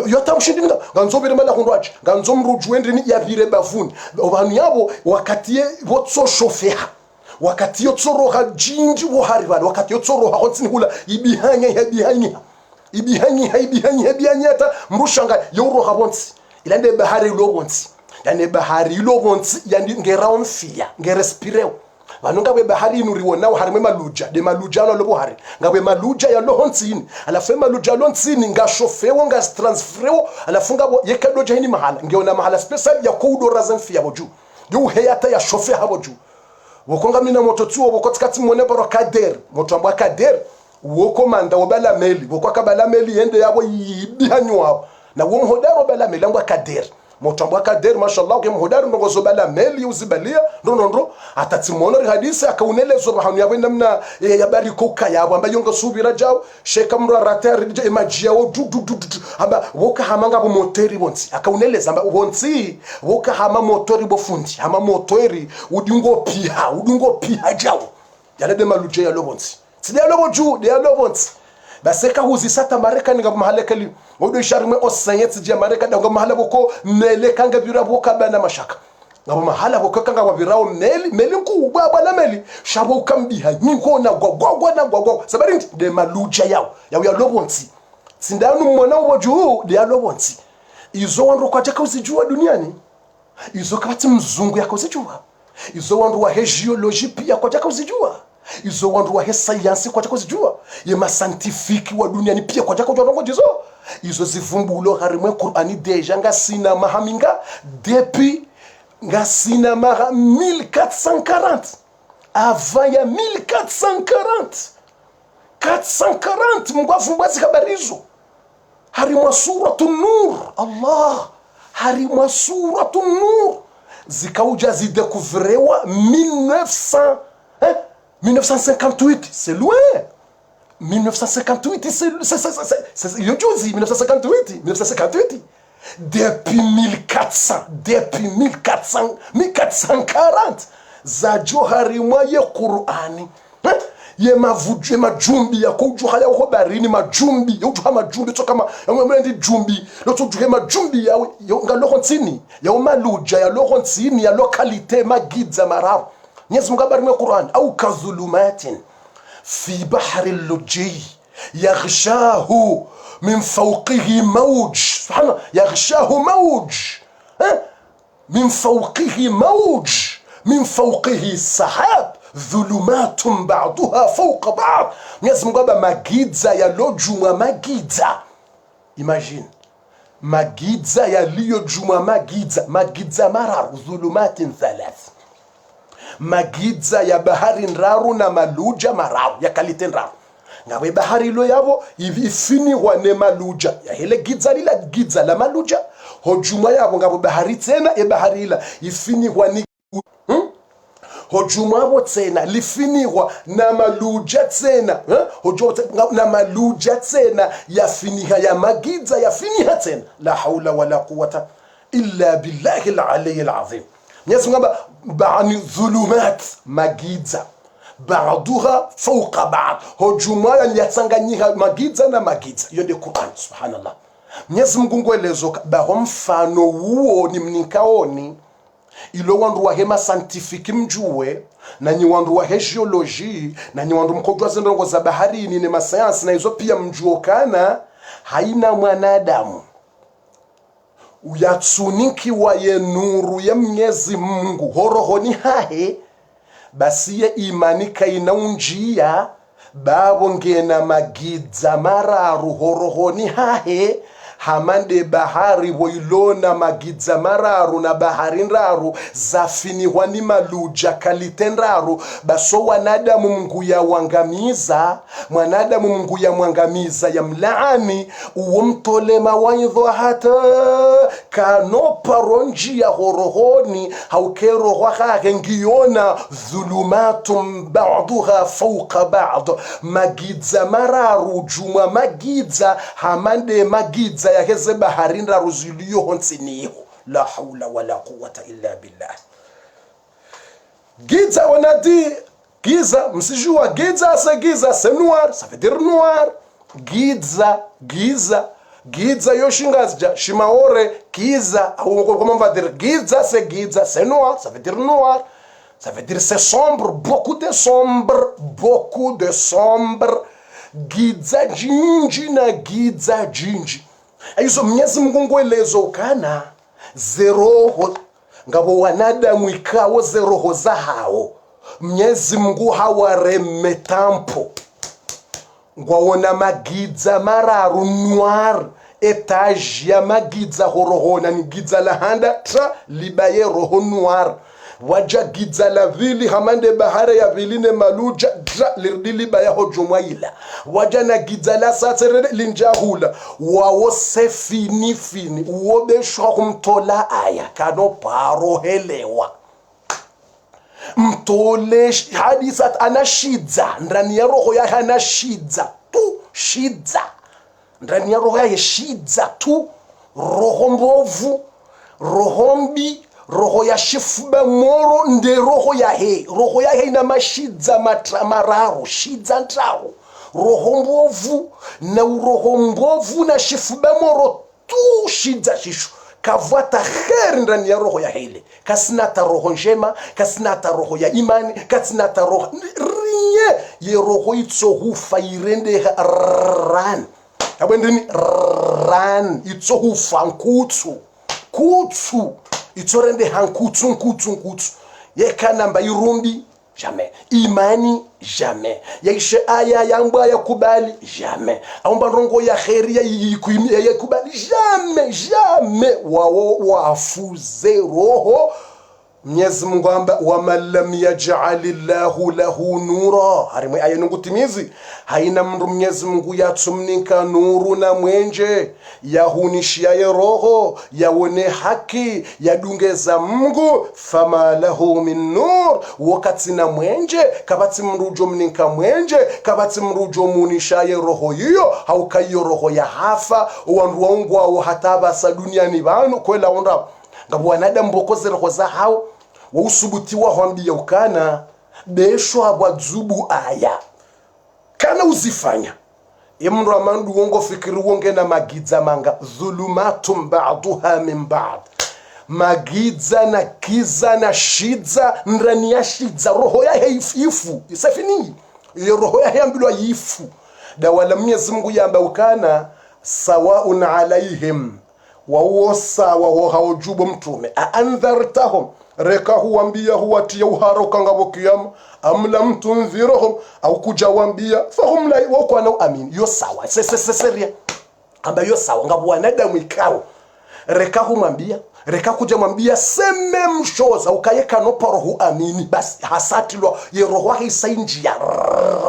yota ushindinga ganzo ubire mala hundwachi ganzo mrujwendini yabire bavuni bahanu yabo wakati botso chauffeur wakati yotsoroha jinji buhari bali wakati yotsoroha hotsini hula ibihanya ta mrushanga yoroha bonsi ilande bahari lo bonsi yani bahari lo bonsi yani ngeraon fia ngerespireo vanonga we bahari inuriwo nao harimwe maluja de maluja alo lobo hari ngawe maluja ya lohonsini alafu maluja lontsini ngashofewo ngastransferewo alafu ngabo yekedo jahini mahala ngeona mahala special ya koudora zanfi yabo juu yo heyata ya shofe habo juu wokonga mina moto tuo wokotikati mone baro kader moto ambwa kader woko manda wobala meli woko akabala meli yende yabo yibihanywa na wo mhodaro bala meli ambwa kader moto ambwa kader mashallah ke mhodaro ndongozo bala meli uzibalia ndondo atatimono hadisi akaunelezo bahanu yabo namna ya bariko kayabo amba yongo subira jawo sheka mra rater emajia wo du amba woka hamanga bo moteri bonsi akauneleza amba bonsi woka hama motori bo fundi hama motori udingo piha jawo yale de maluje ya lobonsi sida lobo ju de lobonsi baseka huzi sata marekani ngabo mahalekali wodo sharme osanyet je marekani ngabo mahala boko mele kanga bira boka bana mashaka ngabo mahala boko kanga wabirao meli nkubwa bwana meli shabo kambiha nyingo na gwagwa sabari de maluje yao ya lobonsi sindanu mwana woju de lobonsi izo wandu kwa jaka uzijua duniani izo kabati mzungu yako uzijua izo wandu wa geology pia kwa jaka uzijua izo wandu wa science kwa jaka uzijua ye ma scientifique wa duniani pia kwa jaka ujua jizo izo zivumbulo harimwe Qur'ani deja nga sina mahaminga depuis nga sina maha 1440 avant ya 1440 mngwavumbazi kabarizo harimwa suratun nur Allah harimwa suratun nur zikauja zidécouvrewa 1958 c'est loin 1958 c'est yojuzi 1958 depuis 1440 za harimwa ye Qur'ani ye majumbi ya kujuha ya hobarini majumbi yojuha majumbi to kama mwendi jumbi lotujuhe majumbi ya ngalohontini ya maluja ya lohontini ya lokalite magidza marabu Mwenyezi Mungu abarime Qur'an au kadhulumatin fi bahri al-lujji yaghshahu min fawqihi mawj subhana yaghshahu mawj min fawqihi mawj min fawqihi sahab dhulumatun ba'daha fawqa ba'd. Mwenyezi Mungu aba magidza yalojumwa magidza. Imagine magidza yaliyojumwa magidza mararu dhulumatin thalath. Magidza ya bahari nraru na maluja mararu ya kalite nraru ngawe bahari lo yabo ifini wane maluja ya hele gidza la maluja hojuma yabo ngabo bahari tena e bahari ila ifini wani hojuma yabo tena lifiniwa na maluja tena hojo na maluja tena yafiniha ya magidza yafiniha tena la haula wala quwwata illa billahi al-ali al-azim. Mwenyezi Mungu ba'ani dhulumat magidza ba'duha fawqa ba'd hojuma yatsanganyika magidza na magidza yode Qur'an subhanallah. Mwenyezi Mungu ngwelezo ba mfano huo ni mnikaoni ilo wandu wa hema scientific mjuwe na nyi wandu wa geology na nyi wandu mkojwa zendongo za baharini ni masayansi na hizo pia mjuokana haina mwanadamu uyatsuniki wa ye nuru ya Mwenyezi Mungu horohoni hahe basi ye imanika inaunjia babo ngena magidza mararu horohoni hahe hamande bahari woilona magidza mararu na bahari nraru zafiniwa ni maluja kalite nraru baso wanadamu Mungu ya wangamiza mwanadamu Mungu ya mwangamiza ya mlaani uomtole mawaidho hata kano paronji ya horohoni haukero hake ngiona dhulumatum ba'duha fawqa ba'd magidza mararu juma magidza hamande magidza ya heze bahari nraru ziliyo honsiniho la hawla wala quwwata illa billah. Gidza wanadi Giza, msijua Giza c'est noir, ça veut dire noir. Giza yoshingazja shimaore Giza comment on va dire Giza c'est noir, ça veut dire noir. Ça veut dire c'est sombre, beaucoup de sombre. Giza jinji na giza jinji. Aizo Mwenyezi Mungu ngwelezo kana zero ngabo wanadamu ikawo zero za hao Mwenyezi Mungu hawaremetampo ngwaona magidza mararu noir etage ya magidza horohona ni gidza la handa tra libaye roho noir waja gidza la vili hamande bahare ya viline maluja dra lirbaya hojomwaila waja na gidza la satere linjahula wawo sefini fini uobeshwa kumtola aya kano paro helewa mtole hadisat anashidza ndani ya roho ya anashidza tu shidza ndani ya roho ya shidza tu roho mbovu roho mbi roho ya shifuba moro nde roho ya he na mashidza mararo shidza ntaro roho mbovu na roho mbovu na shifuba moro tu shidza shishu kavata kheri ndani ya roho ya hele kasinata roho njema kasinata roho ya imani kasinata roho rinye ye roho itso hufa irende ran abendini ran itso hufa nkutsu itso rende hankutsu ye kanamba irumbi jamais imani jamais yaishe aya yangwa ya kubali jamais aomba rongo ya kheri ya kubali jamais wao wafuze roho Mwenyezi Mungu amba wa lam yaj'alillahu lahu nura harimwe aya nungutimizi haina mndu Mwenyezi Mungu yatumnika nuru na mwenje yahunishia ye roho yaone haki yadungeza Mungu fama lahu min nur wakati na mwenje kabati mrujo mninka mwenje kabati mrujo munisha ye roho hiyo haukayo roho ya hafa wandu waungu wa hataba sa duniani banu kwela onda ngabu wanadamu bokoze roho za hao wa usubuti wa hwambia ukana besho abwadzubu aya kana uzifanya imru amandu wongo fikiri wonge na magidza manga dhulumatum ba'duha min ba'd magidza na kiza na shidza ndani ya shidza roho ya heifu isafini ile roho ya ambilwa yifu da wala Mwenyezi Mungu yamba ukana sawaun alaihim wa wosa wa haujubu mtume anzartahum reka huambia huwatia uharoka ngabo kiyama amla mtunzirahum au kujawambia fahum la wako na amin yo sawa seria amba yo sawa ngabo wanadamu ikao reka humambia reka kujamwambia seme mshoza ukayeka no porohu amini basi hasatilwa ye roho wake isainjia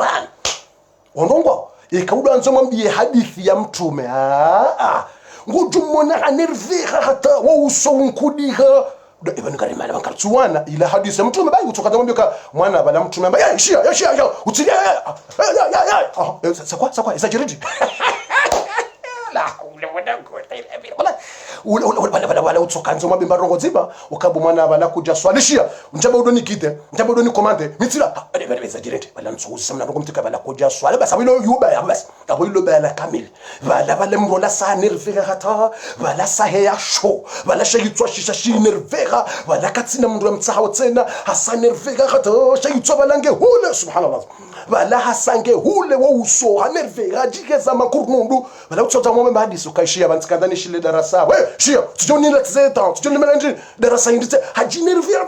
ran onongo ikaudo anzomwambie hadithi ya mtume ngujumona anervira hata wa usonkudiha do ibani karimala bankatsuwana ila hadisi ya mtume bayi utoka mwambia mwana bala mtume bayi shia utilia sakwa isajiridi la hawla wala quwwata illa billah wala utsokanzo mabimba rongo zima ukabu mwana bala kuja swalishia njaba udoni kite njaba udoni komande mitira beza direct bala ntsuzi samna rongo mtika bala kuja swala basa wilo yuba ya bas abo ilo bala kamili bala mrola sa nervera hata bala sa heya show bala shayitswa shisha shi nervera bala katsina mndu mtsaha tsena hasa nervera hata shayitswa balange hule subhanallah bala hasange hule wa uso ha nervera jikeza makurundu bala utsota mwamba hadisi ukaishia bantikandani shile darasa we shia tujoni lakzeta tujoni melanji darasa indite hajinervera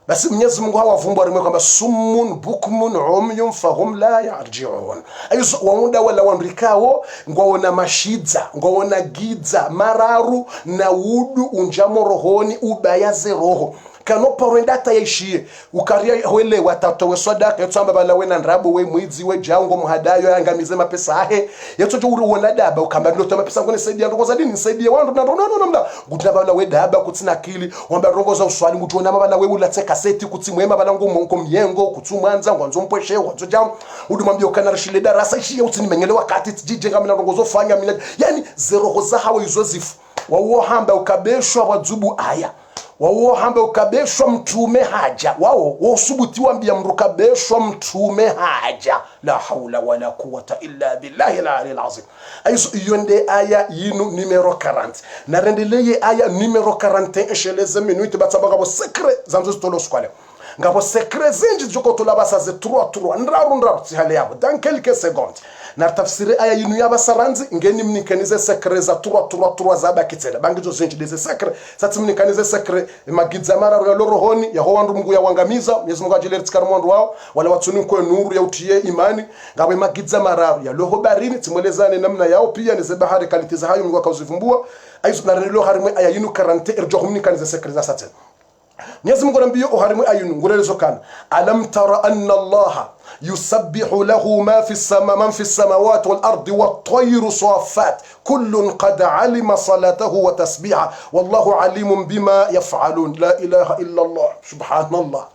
basi Mwenyezi Mungu hawavumbwa rimwe kwamba summun bukmun umyun fahum la yarji'un ayuso waunda wala wandrikao ngwaona mashidza ngwaona gidza mararu na udu unjamo rohoni ubayaze roho kanopa data yaishie ukaria wele watatowe sadaka yotamba bala wena ndrabo we mwizi we jango muhadayo yangamize mapesa ahe yatojo uruona daba ukamba ndo tama pesa ngone saidia ndongo za dini saidia wandu na no gutna bala we daba kutsina akili wamba rongo za uswali ngutona bala we ulatse kaseti kutsimwema bala ngo myengo kutsumwanza ngwanzo mpweshe ngwanzo jam udumambio kana rishile darasa ishie utsini menyele wakati tijije ngamina rongo zo fanya mina yani zero za hawe izozifu wawo hamba ukabeshwa wadzubu aya wao hamba ukabeshwa mtume haja wao wosubuti wambia mrukabeshwa mtume haja la haula wala quwwata illa billahi al-ali al-azim aiso yonde aya yinu numero 40 na rendeleye aya numero 41 esheleze minute batsaba ngabo secret zanzo zitolo skwale ngabo secret zinji joko tolabasa ze 3 ndraru tsihale yabo dans quelques secondes na tafsiri aya yinu ya basaranzi ngeni mnikanize sekre za tura za bakitela bangizo zinjideze sekre sati mnikanize sekre magidza mara ya lorohoni ya howandu Mungu ya wangamiza Mwenyezi Mungu ajele tsikara mwandu wao wala watuni kwa nuru ya utie imani ngawe magidza mara ya loho barini timwelezane namna yao pia ni bahari kalitiza hayo Mungu akauzivumbua aizo na relo harimwe aya yinu 40 irjo mnikanize sekre za sati Mwenyezi Mungu anambia harimwe ayunu ngulelezo kana alam tara anna Allah yusabbihu lahu ma fi as-samawati wal ardi wat tayru saffat kullun qad alima salatahu wa tasbiha wallahu alimun bima yaf'alun la ilaha illa Allah subhanallah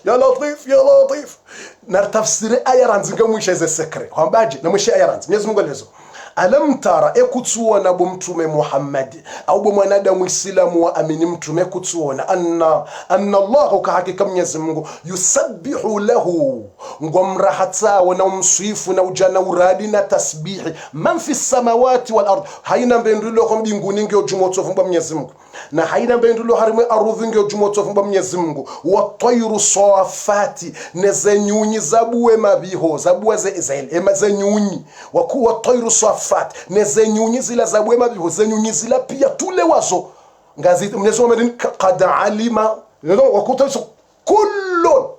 la ya latif na tafsiri aya ranzinga mwisha ze sekre kwambaje na mwisha aya ranzi Mwenyezi Mungu alezo alam tara ekutsuona bomtume Muhammad au bomwanadamu Islamu wa amini mtume kutsuona anna Allah ka hakika Mwenyezi Mungu yusabbihu lahu ngomrahata wa umsifu na ujana uradi na tasbihi man fi samawati wal ard haina mbendilo ko mbinguni ngeo jumoto vumba Mwenyezi Mungu na haina mbendilo harimwe arudhi ngeo jumoto vumba Mwenyezi Mungu wa tayru safati nezenyunyi zabuwe mabiho zabuwe ze emazenyunyi wa kuwa tayru safat nezenyunyi zila zabuwe mabiho zenyunyi zila pia tule wazo ngazi Mwenyezi Mungu qad alima wakuta kullu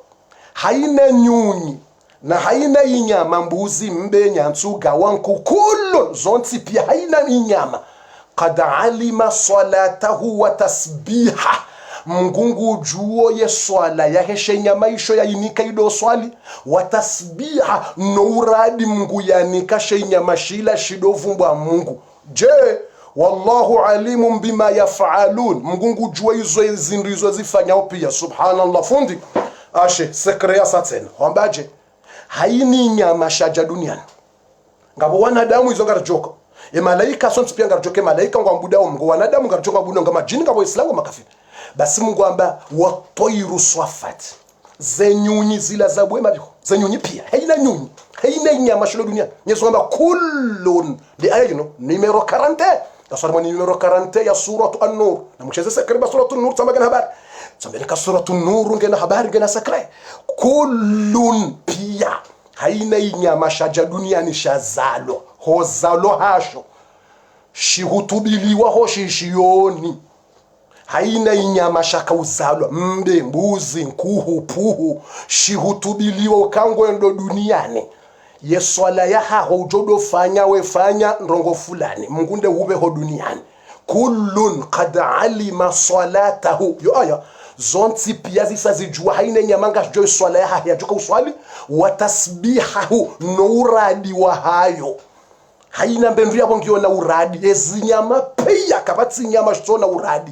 haina nyunyi na haina inyama mbuzi mbe nyantsuga wanku kullu zonti pia haina inyama qad alima salatahu wa tasbiha mngungu juo ye swala ya heshe nyama isho ya inika ido swali wa tasbiha no uradi Mungu yanika she nyama shila shidovumbwa Mungu je wallahu alimun bima yaf'alun mngungu juo izo zindizo zifanya pia subhanallah fundi ashe sekre ya saten wambaje haini nyama shaja duniani ngabo wanadamu izo ngarajoka malaika sonti pia ngarajoke malaika ngwambuda ngo wanadamu ngarajoka buno ngama jini ngabo islamu makafiri basi Mungu amba watoiru swafat zenyunyi zila zabwe mabiko zenyunyi pia haina nyunyi haina nyama shilo dunia Yesu amba kullun li aya numero 40 tasarma numero 40 ya suratu an-nur na mcheze sekre suratu an-nur tamagana habari tambeleka suratu an-nur ngena habari ngena sekre kullun pia haina nyama shaja dunia ni shazalo hozalo hasho shihutubiliwa hoshishioni haina inyama shaka uzalwa mbe mbuzi nkuhu puhu shihutubiliwa ukangwendo duniani yeswala yaha hojodo fanya wefanya ndongo fulani mungunde hube ho duniani kullun qad alima salatahu yo aya zonti pia zisazijua haina nyamanga jo swala yaha yajuka uswali wa tasbihahu no uradi wa hayo haina mbendu yabo ngiona uradi ezinyama pia kabatsi nyama shona uradi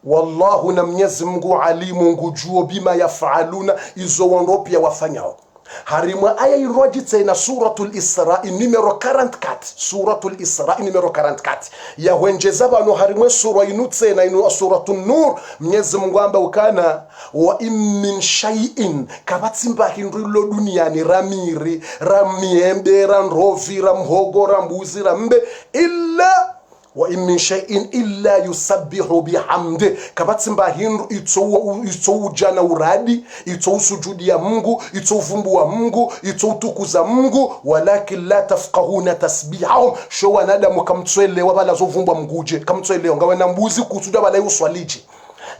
wallahu na Mwenyezi Mungu alimu ngujuo bima yafaluna izo wandopia wafanyao harimwa aya iroji tena suratul Isra numero 44 suratul Isra numero 44 ya wenjeza bano harimwe sura inutse na inu suratul Nur Mwenyezi Mungu amba ukana wa min shay'in kabatsimba hindrilo duniani ramiri ramiembe ranrovi ramhogo rambuzi rambe illa wa min shay'in illa yusabbihu bihamdi kabatsimba hindu itso jana uradi itso sujudi ya Mungu itso vumbu wa Mungu itso tukuza Mungu walakin la tafqahuna tasbihahum sho wanadamu kamtswele wabala zovumbwa mnguje kamtswele ngawe na mbuzi kutuja bala uswalije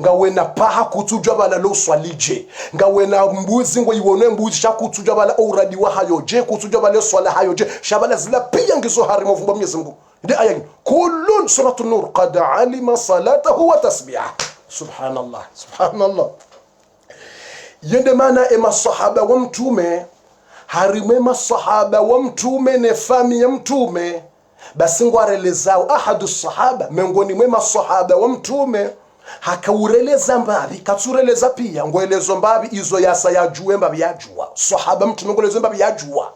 ngawe na paha kutuja bala lo swalije ngawe na mbuzi ngo iwone mbuzi shakutuja bala uradi wa hayo je kutuja bala swala hayo je shabala zila pia ngizo harimo vumba Mwenyezi Mungu دي آية كل سورة النور قد علم صلاته وتسبيحه سبحان الله سبحان الله يندمانا إما الصحابة ومتومة هارمما الصحابة ومتومة نفامي يمتومة بس نغوارلزاو أحد الصحابة منغوني مما الصحابة ومتومة hakaureleza mbabi katureleza pia ngoelezo mbabi izo yasa yajue mbabi yajua sahaba mtume ngoelezo mbabi yajua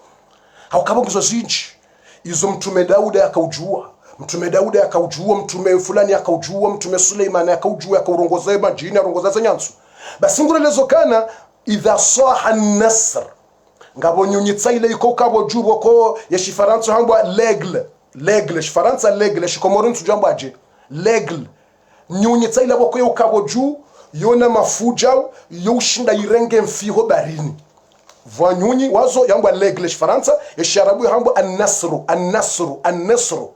haukabongizo zinji izo mtume Dauda akaujua mtume Dauda akaujua mtume fulani akaujua mtume Suleiman akaujua akaurongoza majini arongoza nyansu basi ngurelezo kana idha saha an-nasr ngabo nyunyitsa ile iko kabo jubo ko ya shifaransa hambwa legle shifaransa legle shikomorin tujambaje legle nyunyitsa ile boko yo kabo ju yona mafuja yo shinda irenge mfiho barini vanyunyi wazo yangu l'aigle Faransa ya sharabu yangu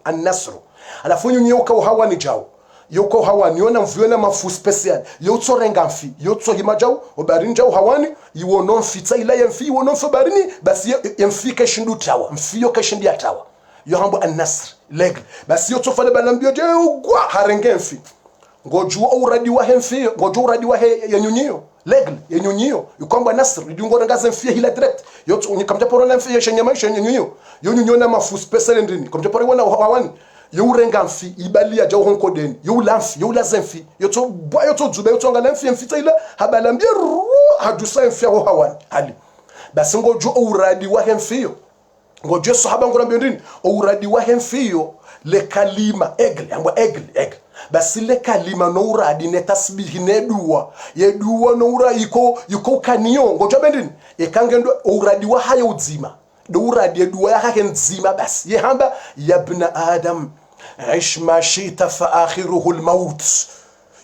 an-nasru alafu nyunyi uko hawa ni jao yoko hawa niona mviona mafu special yotso rengamfi yotso himajao obarini jao hawani iwono mfita ila yemfi iwono mfabarini basi yemfi keshindu tawa mfiyo keshindu ya tawa yo hambo an-nasr l'aigle basi yotso fale balambio je ugwa harengemfi ngojuo uradi wa hemfi ngojuo uradi wa yenyunyo l'aigle yenyunyo yukomba nasr yungo ngaze mfi hila direct yotso unyikamta porona mfi yeshenyama yenyunyo yonyunyo na mafu special ndini komta pore wana hawani yurenga mfi ibalia jaw honko deni yulamfi yulazemfi yoto bwa yoto dzube yoto ngala mfi mfita ila habalambia hadusa mfi ho hawani ali basi ngojo uradi wa hemfiyo ngojo sahaba ngorambia ndini uradi wa hemfiyo le kalima aigle basi le kalima no uradi ne tasbihi ne dua ye dua no ura iko kaniyo ngojo bendini ekangendo uradi wa hayo udzima دورا دي دوايا هكن زيما بس يهamba يا ابن آدم عيش ما شئت فآخره الموت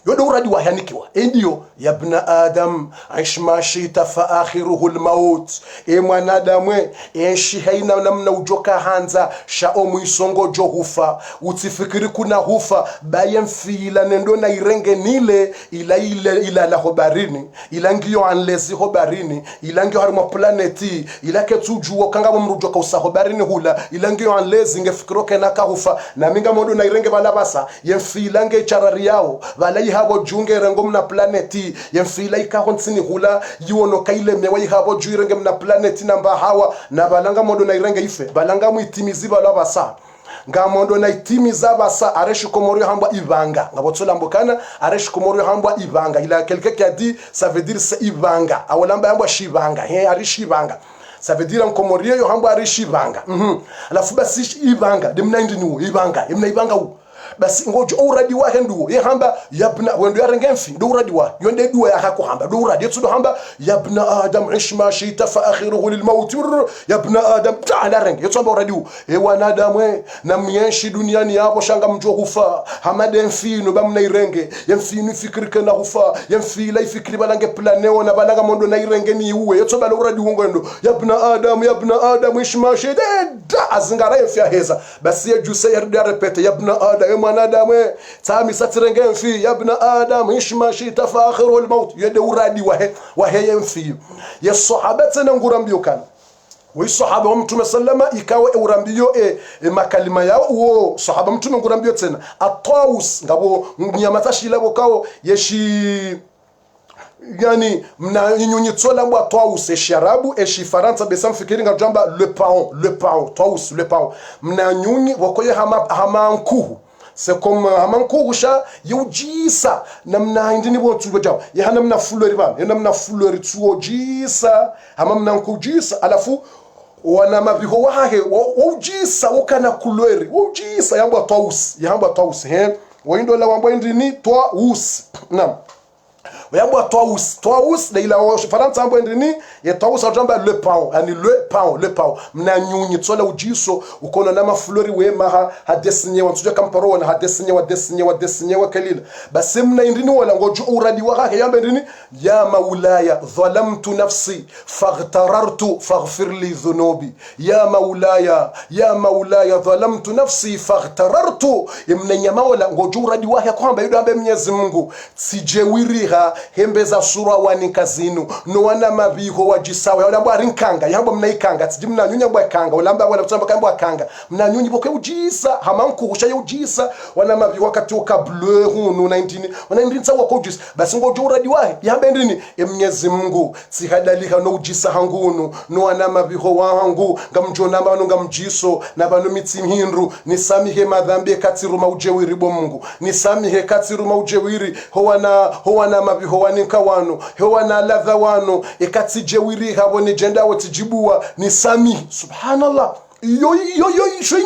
يدورا دي وايا نكوا انديو يا ابن آدم عيش ما شئت فآخره الموت مwana Adamu enshi haina namna ujoka hanza shao muisongo jo hufa utifikiri kuna hufa bayemfila nendo na irenge nile ila la hobarini ila ngiyo anlezi hobarini ila ngiyo harimo planeti ila ketujuo kanga mrujoka usahobarini hula ila ngiyo anlezi ngefikiroke naka hufa na minga modo na irenge balabasa yemfila nge charari yao balai habo junge rengo mna planeti yemfila ikahontini hula yuono kaile mewa habo juirenge mna planeti namba hawa na balanga modo na irenge ife balanga muitimizi balabasa ngamondo na itimiza basa areshi komori hamba ibanga ngabotsola mbokana areshi komori hamba ibanga ila quelqu'un qui a dit ça veut dire c'est ibanga awolamba hamba shibanga arishi ibanga ça veut dire komori yo hamba arishi ibanga alafu basi ibanga demna ndinu ibanga imna ibanga u basi ngojo uradi wa hendu hamba yabna wendo yarengemfi do uradi wa yonde duwa ya hako hamba do uradi tsudo hamba yabna adam ishma shita fa akhiruhu lil maut yabna adam ta'ala reng yotsomba uradi wana adam na myenshi duniani yabo shanga mjo hufa hamade mfino bamna irenge yemfino fikirike na hufa yemfila ifikiri balange planeo na balanga mondo na irenge ni uwe yotsomba lo uradi ngondo yabna adam ishma shita azingara yefya heza basi yejuse yarda repete yabna adam mwana Adamu tami satirenge mfi ya ibn Adam ishma shita fa akhiru al-maut yede uradi wa heye mfi ya sahabata na ngurambio kana wa sahaba wa mtume sallama ikawa urambio makalima yao uo sahaba mtume ngurambio tena at-Taus ngabo nyamatashi labo kao yeshi yani mna nyunyitsola mbwa Taus esharabu eshifaransa besam fikiri ngajamba le paon Taus le paon mna nyunyi wakoye hama nkuhu c'est comme hamankurusha yujisa namna indini bontu bajao ya namna fulori bana ya namna fulori tuo jisa hamamna nkujisa alafu wana mabiho wahe ujisa ukana kulori ujisa yamba Taus waindo la wambo indini Taus nam yamba Taus da ila Faransa ambo ndini ya Taus ajamba le paon yani le paon mna nyunyi tsola ujiso ukona na maflori wema hadesinye wantuja kamparo na hadesinye wa kalila basi mna ndini wala ngoju uradi wa yamba ndini ya maulaya dhalamtu nafsi faghtarartu faghfir li dhunubi ya maulaya dhalamtu nafsi faghtarartu mna nyama wala ngoju uradi wa kwamba yudo ambe Mwenyezi Mungu sijewiriha hembeza sura wani kazinu no wana mabiho wajisawa wala mbwa rinkanga yabo mnaikanga tijimna nyunya bwa kanga wala mbwa wala tsamba kamba kanga mna nyunyi bokwe ujisa hamanku kusha ujisa wana mabiho wakati uka bleu hunu 19 wana ndinza wako ujisa basi ngojo uradi wahe yambe ndini Mwenyezi Mungu sihadalika no ujisa hangunu no wana mabiho wangu ngamjona mbano ngamjiso na bano mitsimhinru nisamihe madhambi katiru maujewiri bo Mungu nisamihe katiru maujewiri howana mabiho waninka wano howana ladha wano ekatijewiri habone jenda wotijibua nisami subhanallah yo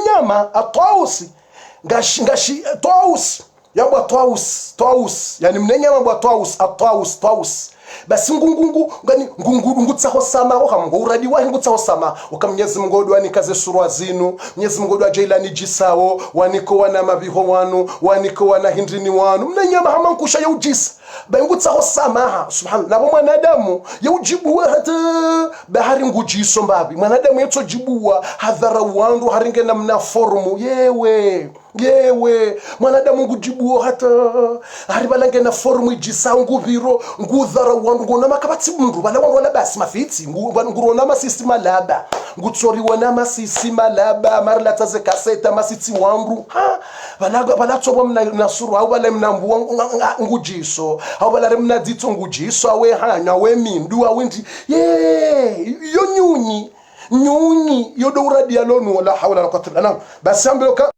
nyama atausi ngashi taus yabwa taus yani mnenyama bwa taus basi ngungu ngutsaho sama ohamgo uradi wahi ngutsaho sama ukamnyezi Mungu wani kaze surwa zinu Mwenyezi Mungu wa jailani jisawo waniko wana mabiho wanu waniko wana hindrini wanu mnenyama hamankusha ya ujisa Baingutsa samaha subhanallah nabo mwanadamu yujibuwa hata bahari ngujiso mbabi mwanadamu yeto jibuwa hadhara wandu haringe namna formu yewe mwanadamu ngujibuwa hata haribalange na formu ijisa ngubiro ngudhara wandu ngona makabati mundu bala wandu wala basi mafiti ngurona masisi malaba ngutsori wana masisi malaba marla taze kaseta masiti wandu ha bala tsobo mna nasuru au bala mnambu ngujiso au bala mna dito ngujiso awe hanya we mindu awindi yo nyunyi yodo uradi alonu wala hawla wala quwwata illa billah basi ambeloka